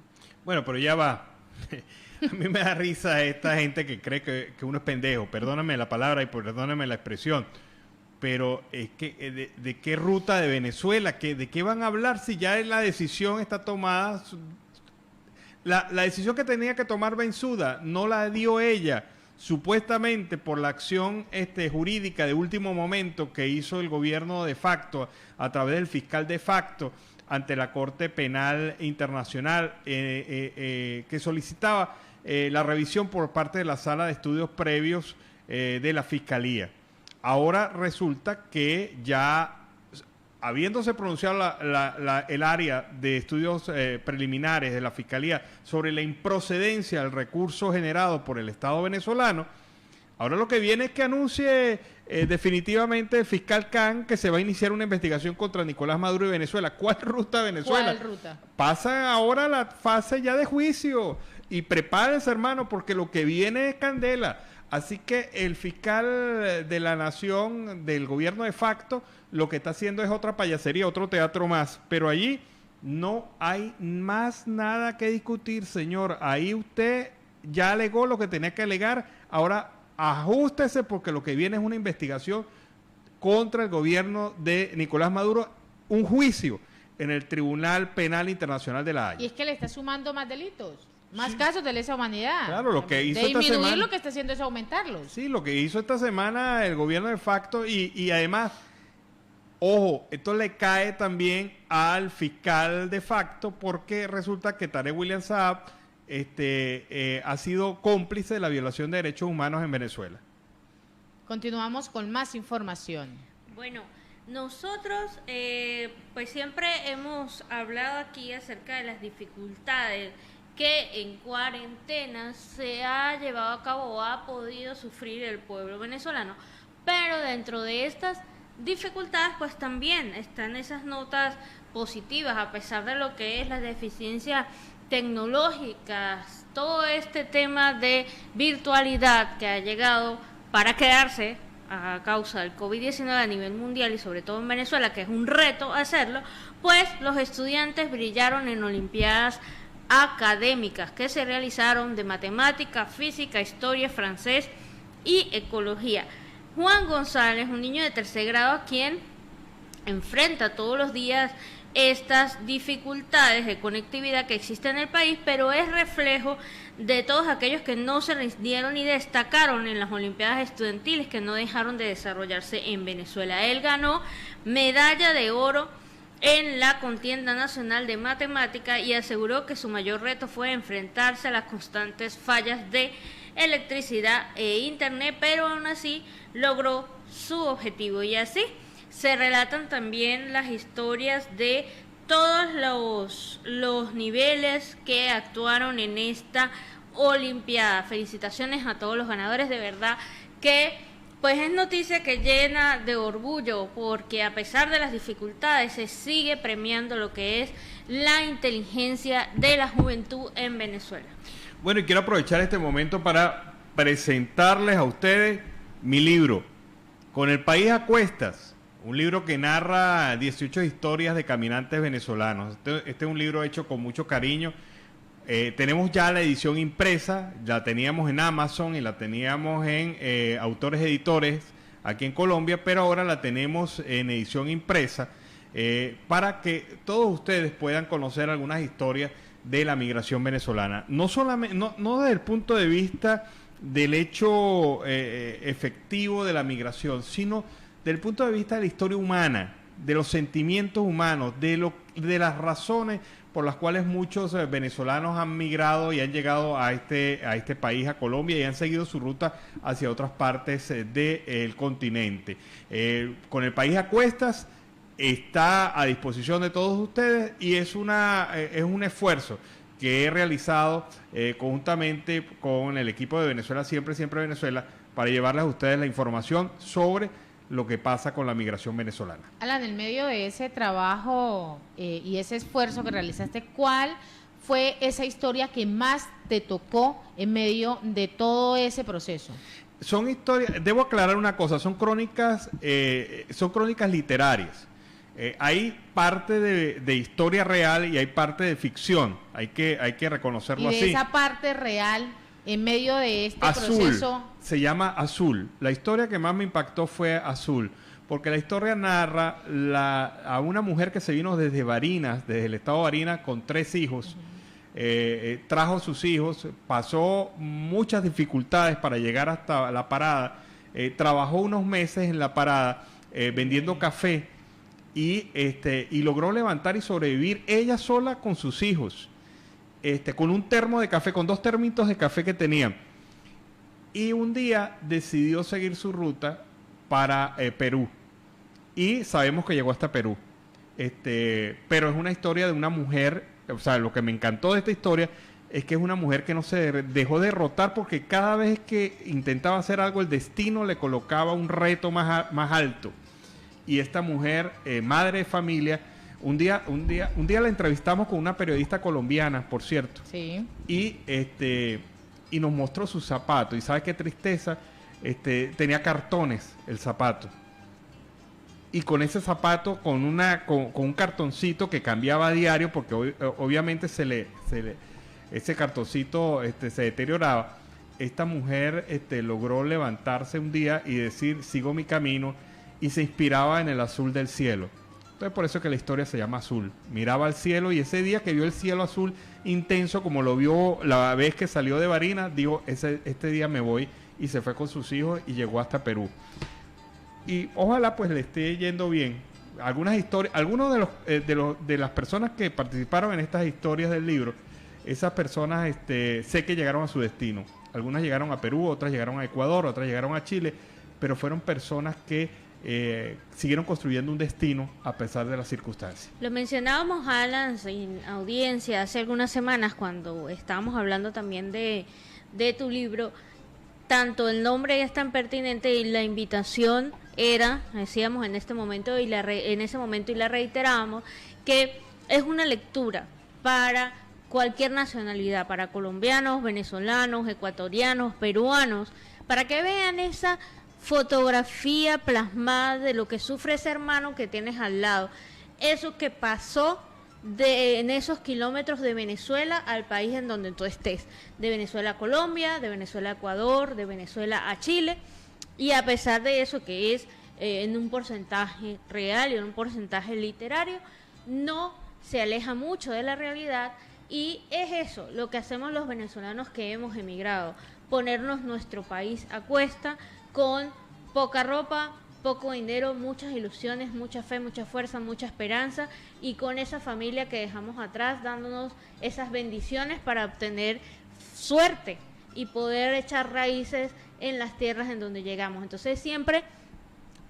Bueno, pero ya va. A mí me da risa esta gente que cree que uno es pendejo. Perdóname la palabra y perdóname la expresión. Pero es que ¿de qué ruta de Venezuela? ¿De qué van a hablar si ya la decisión está tomada? La decisión que tenía que tomar Bensouda no la dio ella, supuestamente por la acción jurídica de último momento que hizo el gobierno de facto a través del fiscal de facto ante la Corte Penal Internacional, que solicitaba la revisión por parte de la Sala de Estudios Previos de la Fiscalía. Ahora resulta que ya, habiéndose pronunciado el área de estudios preliminares de la Fiscalía sobre la improcedencia del recurso generado por el Estado venezolano, ahora lo que viene es que anuncie definitivamente el fiscal Khan que se va a iniciar una investigación contra Nicolás Maduro y Venezuela. ¿Cuál ruta Venezuela? ¿Cuál ruta? Pasa ahora la fase ya de juicio y prepárense, hermano, porque lo que viene es candela. Así que el fiscal de la nación, del gobierno de facto, lo que está haciendo es otra payasería, otro teatro más. Pero allí no hay más nada que discutir, señor. Ahí usted ya alegó lo que tenía que alegar, ahora ajústese porque lo que viene es una investigación contra el gobierno de Nicolás Maduro, un juicio en el Tribunal Penal Internacional de La Haya. Y es que le está sumando más delitos, más casos de lesa humanidad. Claro, lo que hizo de esta disminuir semana, lo que está haciendo es aumentarlos. Sí, lo que hizo esta semana el gobierno de facto y además, ojo, esto le cae también al fiscal de facto porque resulta que Tarek William Saab ha sido cómplice de la violación de derechos humanos en Venezuela. Continuamos con más información. Bueno, nosotros pues siempre hemos hablado aquí acerca de las dificultades que en cuarentena se ha llevado a cabo o ha podido sufrir el pueblo venezolano. Pero dentro de estas dificultades pues también están esas notas positivas, a pesar de lo que es las deficiencias tecnológicas, todo este tema de virtualidad que ha llegado para quedarse a causa del COVID-19 a nivel mundial y sobre todo en Venezuela, que es un reto hacerlo, pues los estudiantes brillaron en olimpiadas académicas que se realizaron de matemática, física, historia, francés y ecología. Juan González, un niño de tercer grado a quien enfrenta todos los días estas dificultades de conectividad que existen en el país, pero es reflejo de todos aquellos que no se rindieron y destacaron en las Olimpiadas Estudiantiles, que no dejaron de desarrollarse en Venezuela. Él ganó medalla de oro en la contienda nacional de matemática y aseguró que su mayor reto fue enfrentarse a las constantes fallas de electricidad e internet, pero aún así logró su objetivo. Y así se relatan también las historias de todos los niveles que actuaron en esta Olimpiada. Felicitaciones a todos los ganadores, de verdad que pues es noticia que llena de orgullo, porque a pesar de las dificultades se sigue premiando lo que es la inteligencia de la juventud en Venezuela. Bueno, y quiero aprovechar este momento para presentarles a ustedes mi libro, Con el país a cuestas, un libro que narra 18 historias de caminantes venezolanos. Este es un libro hecho con mucho cariño. Tenemos ya la edición impresa, la teníamos en Amazon y la teníamos en Autores Editores aquí en Colombia, pero ahora la tenemos en edición impresa para que todos ustedes puedan conocer algunas historias de la migración venezolana. No solamente, no desde el punto de vista del hecho efectivo de la migración, sino desde el punto de vista de la historia humana, de los sentimientos humanos, de las razones por las cuales muchos venezolanos han migrado y han llegado a este país, a Colombia, y han seguido su ruta hacia otras partes del continente. Con el país a cuestas está a disposición de todos ustedes y es un esfuerzo que he realizado conjuntamente con el equipo de Venezuela Siempre, Siempre Venezuela, para llevarles a ustedes la información sobre lo que pasa con la migración venezolana. Alan, en medio de ese trabajo y ese esfuerzo que realizaste, ¿cuál fue esa historia que más te tocó en medio de todo ese proceso? Son historias, debo aclarar una cosa, son crónicas literarias. Hay parte de historia real y hay parte de ficción, hay que reconocerlo así. Y de esa parte real, en medio de este proceso... Se llama Azul. La historia que más me impactó fue Azul, porque la historia narra a una mujer que se vino desde Barinas, desde el estado de Barinas, con 3 hijos. Trajo sus hijos, pasó muchas dificultades para llegar hasta la parada, trabajó unos meses en la parada vendiendo café y logró levantar y sobrevivir ella sola con sus hijos, con un termo de café, con 2 termitos de café que tenían. Y un día decidió seguir su ruta para Perú. Y sabemos que llegó hasta Perú. Pero es una historia de una mujer, o sea, lo que me encantó de esta historia es que es una mujer que no se dejó derrotar porque cada vez que intentaba hacer algo, el destino le colocaba un reto más alto. Y esta mujer, madre de familia, un día la entrevistamos con una periodista colombiana, por cierto. Sí. Y nos mostró sus zapatos. Y ¿sabes qué tristeza? Tenía cartones el zapato. Y con ese zapato, con un cartoncito que cambiaba a diario, porque obviamente se le ese cartoncito se deterioraba, esta mujer logró levantarse un día y decir, sigo mi camino, y se inspiraba en el azul del cielo. Entonces por eso que la historia se llama Azul. Miraba al cielo y ese día que vio el cielo azul intenso, como lo vio la vez que salió de Barinas, dijo, este día me voy, y se fue con sus hijos y llegó hasta Perú. Y ojalá pues le esté yendo bien. Algunas historias, algunos de las personas que participaron en estas historias del libro, esas personas sé que llegaron a su destino. Algunas llegaron a Perú, otras llegaron a Ecuador, otras llegaron a Chile, pero fueron personas que siguieron construyendo un destino a pesar de las circunstancias. Lo mencionábamos, Alan, en audiencia hace algunas semanas cuando estábamos hablando también de tu libro. Tanto el nombre es tan pertinente y la invitación era, decíamos en ese momento y la reiterábamos, que es una lectura para cualquier nacionalidad, para colombianos, venezolanos, ecuatorianos, peruanos, para que vean esa fotografía plasmada de lo que sufre ese hermano que tienes al lado, eso que pasó en esos kilómetros de Venezuela al país en donde tú estés, de Venezuela a Colombia, de Venezuela a Ecuador, de Venezuela a Chile, y a pesar de eso que es en un porcentaje real y en un porcentaje literario, no se aleja mucho de la realidad, y es eso lo que hacemos los venezolanos que hemos emigrado, ponernos nuestro país a cuesta con poca ropa, poco dinero, muchas ilusiones, mucha fe, mucha fuerza, mucha esperanza, y con esa familia que dejamos atrás dándonos esas bendiciones para obtener suerte y poder echar raíces en las tierras en donde llegamos. Entonces siempre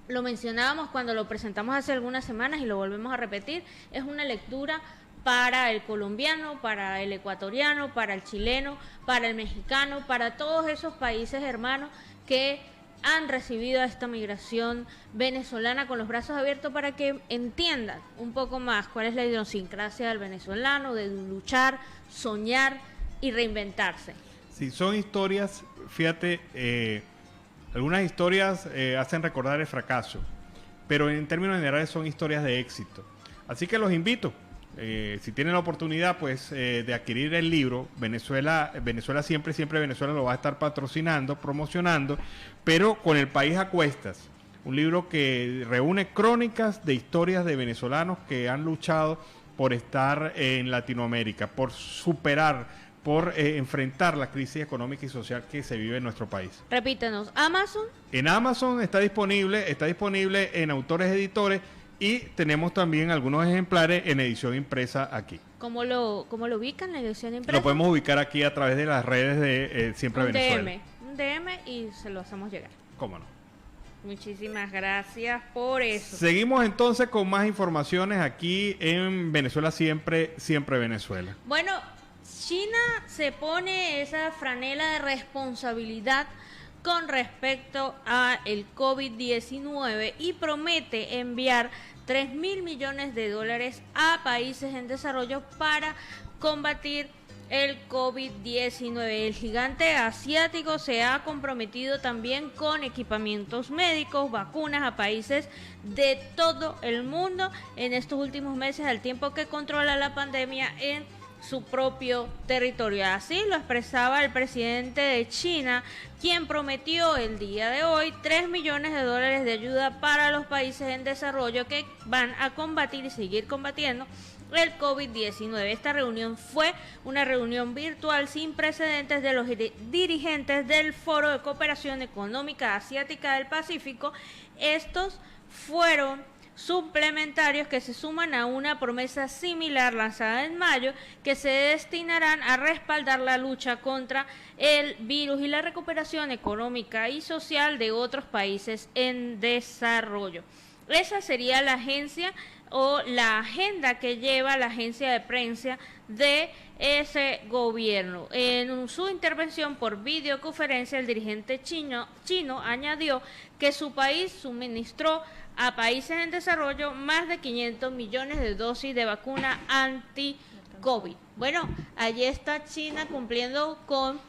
lo mencionábamos cuando lo presentamos hace algunas semanas y lo volvemos a repetir, es una lectura para el colombiano, para el ecuatoriano, para el chileno, para el mexicano, para todos esos países hermanos que han recibido a esta migración venezolana con los brazos abiertos para que entiendan un poco más cuál es la idiosincrasia del venezolano, de luchar, soñar y reinventarse. Sí, son historias, fíjate, algunas historias hacen recordar el fracaso, pero en términos generales son historias de éxito. Así que los invito, si tienen la oportunidad pues de adquirir el libro, Venezuela siempre Venezuela lo va a estar patrocinando, promocionando, pero con el país a cuestas. Un libro que reúne crónicas de historias de venezolanos que han luchado por estar en Latinoamérica, por superar, por enfrentar la crisis económica y social que se vive en nuestro país. Repítanos, ¿Amazon? En Amazon está disponible en Autores Editores, y tenemos también algunos ejemplares en edición impresa aquí. ¿Cómo lo ubican, la edición impresa? Lo podemos ubicar aquí a través de las redes de Siempre Venezuela. Un DM y se lo hacemos llegar. ¿Cómo no? Muchísimas gracias por eso. Seguimos entonces con más informaciones aquí en Venezuela Siempre Venezuela. Bueno, China se pone esa franela de responsabilidad con respecto a el COVID-19 y promete enviar 3.000 millones de dólares a países en desarrollo para combatir el COVID-19. El gigante asiático se ha comprometido también con equipamientos médicos, vacunas a países de todo el mundo en estos últimos meses, al tiempo que controla la pandemia en su propio territorio. Así lo expresaba el presidente de China, quien prometió el día de hoy 3 millones de dólares de ayuda para los países en desarrollo que van a combatir y seguir combatiendo el COVID-19. Esta reunión fue una reunión virtual sin precedentes de los dirigentes del Foro de Cooperación Económica Asiática del Pacífico. Estos fueron suplementarios que se suman a una promesa similar lanzada en mayo, que se destinarán a respaldar la lucha contra el virus y la recuperación económica y social de otros países en desarrollo. Esa sería la agencia o la agenda que lleva la agencia de prensa de ese gobierno. En su intervención por videoconferencia, el dirigente chino añadió que su país suministró a países en desarrollo más de 500 millones de dosis de vacuna anti-COVID. Bueno, allí está China cumpliendo con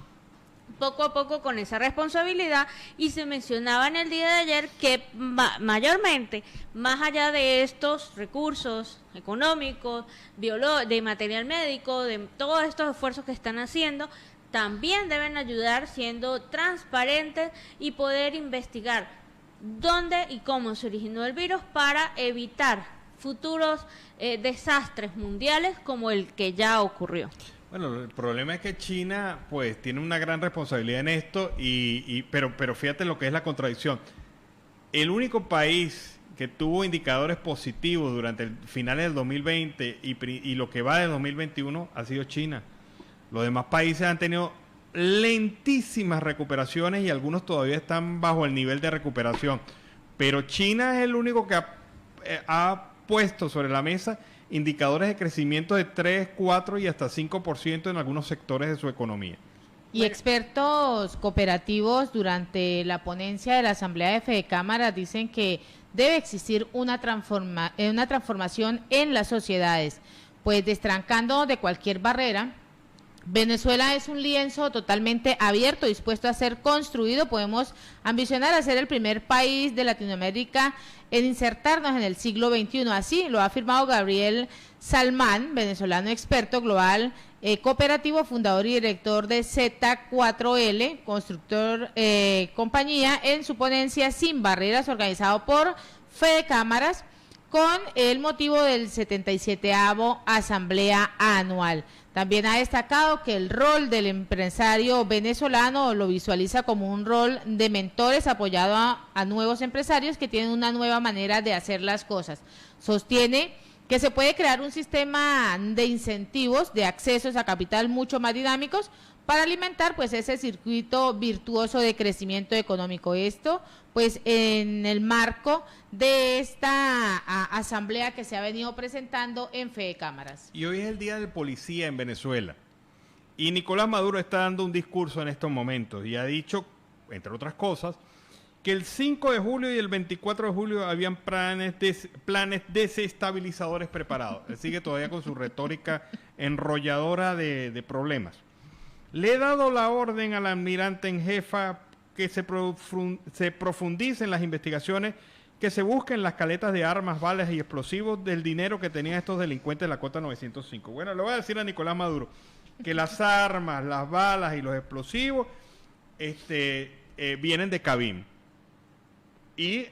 poco a poco con esa responsabilidad, y se mencionaba en el día de ayer que mayormente, más allá de estos recursos económicos, de material médico, de todos estos esfuerzos que están haciendo, también deben ayudar siendo transparentes y poder investigar dónde y cómo se originó el virus para evitar futuros desastres mundiales como el que ya ocurrió. Bueno, el problema es que China pues tiene una gran responsabilidad en esto, pero fíjate lo que es la contradicción. El único país que tuvo indicadores positivos durante el finales del 2020 y lo que va del 2021 ha sido China. Los demás países han tenido lentísimas recuperaciones y algunos todavía están bajo el nivel de recuperación. Pero China es el único que ha puesto sobre la mesa indicadores de crecimiento de 3, 4 y hasta 5% en algunos sectores de su economía. Y expertos cooperativos durante la ponencia de la Asamblea de Fedecámaras dicen que debe existir una transformación en las sociedades, pues destrancando de cualquier barrera. Venezuela es un lienzo totalmente abierto, dispuesto a ser construido. Podemos ambicionar a ser el primer país de Latinoamérica en insertarnos en el siglo XXI. Así lo ha afirmado Gabriel Salmán, venezolano experto global, cooperativo, fundador y director de Z4L, constructor compañía, en su ponencia Sin Barreras, organizado por Fedecámaras, con el motivo del 77avo Asamblea Anual. También ha destacado que el rol del empresario venezolano lo visualiza como un rol de mentores apoyado a nuevos empresarios que tienen una nueva manera de hacer las cosas. Sostiene que se puede crear un sistema de incentivos, de accesos a capital mucho más dinámicos para alimentar pues ese circuito virtuoso de crecimiento económico. Esto pues en el marco de esta asamblea que se ha venido presentando en Fedecámaras. Y hoy es el Día del Policía en Venezuela. Y Nicolás Maduro está dando un discurso en estos momentos y ha dicho, entre otras cosas, que el 5 de julio y el 24 de julio habían planes desestabilizadores preparados. Él sigue todavía con su retórica enrolladora de problemas. Le he dado la orden al almirante en jefa que se profundice en las investigaciones, que se busquen las caletas de armas, balas y explosivos del dinero que tenían estos delincuentes de la Cota 905. Bueno, le voy a decir a Nicolás Maduro que las armas, las balas y los explosivos vienen de Cabim y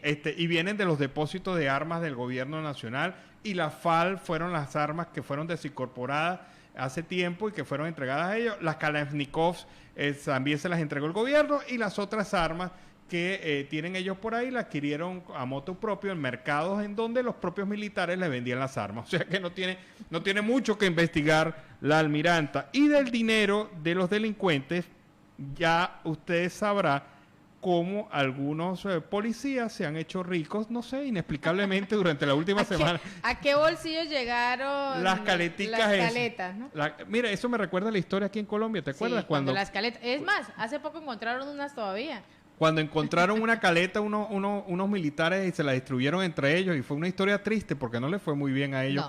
vienen de los depósitos de armas del gobierno nacional, y la FAL fueron las armas que fueron desincorporadas hace tiempo y que fueron entregadas a ellos. Las Kalashnikovs también se las entregó el gobierno, y las otras armas que tienen ellos por ahí las adquirieron a motu propio en mercados en donde los propios militares les vendían las armas. O sea que no tiene mucho que investigar la almiranta. Y del dinero de los delincuentes, ya usted sabrá cómo algunos policías se han hecho ricos, no sé, inexplicablemente durante la última semana. ¿A qué bolsillos llegaron las caleticas? Las caletas, ¿no? Mira, eso me recuerda a la historia aquí en Colombia, ¿te acuerdas? Sí, cuando las caletas, es más, hace poco encontraron unas todavía. Cuando encontraron una caleta unos militares y se la distribuyeron entre ellos, y fue una historia triste porque no les fue muy bien a ellos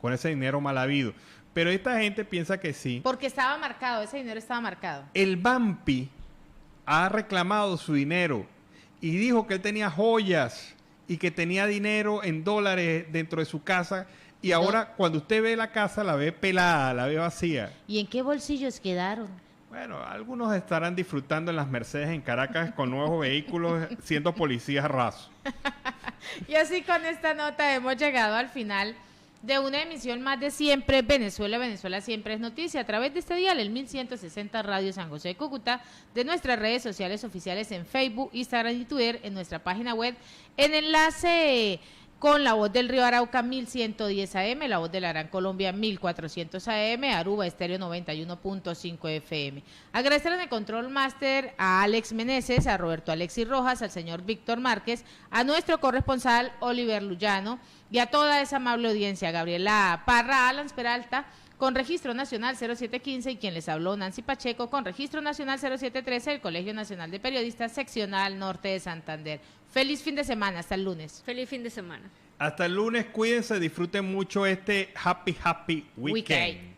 con ese dinero mal habido. Pero esta gente piensa que sí. Porque estaba marcado, ese dinero estaba marcado. El Bampi ha reclamado su dinero y dijo que él tenía joyas y que tenía dinero en dólares dentro de su casa, y ahora cuando usted ve la casa la ve pelada, la ve vacía. ¿Y en qué bolsillos quedaron? Bueno, algunos estarán disfrutando en las Mercedes en Caracas con nuevos vehículos, siendo policías rasos. Y así con esta nota hemos llegado al final de una emisión más de Siempre Venezuela. Venezuela siempre es noticia, a través de este dial, el 1160 Radio San José de Cúcuta, de nuestras redes sociales oficiales en Facebook, Instagram y Twitter, en nuestra página web, en enlace con La Voz del Río Arauca 1110 AM, La Voz del Arán Colombia 1400 AM, Aruba Estéreo 91.5 FM. Agradecer en el Control Master a Alex Meneses, a Roberto Alexis Rojas, al señor Víctor Márquez, a nuestro corresponsal Oliver Luyano y a toda esa amable audiencia, Gabriela Parra, Alan Peralta, con registro nacional 0715, y quien les habló, Nancy Pacheco, con registro nacional 0713, el Colegio Nacional de Periodistas, seccional norte de Santander. Feliz fin de semana, hasta el lunes. Feliz fin de semana. Hasta el lunes, cuídense, disfruten mucho este Happy Weekend.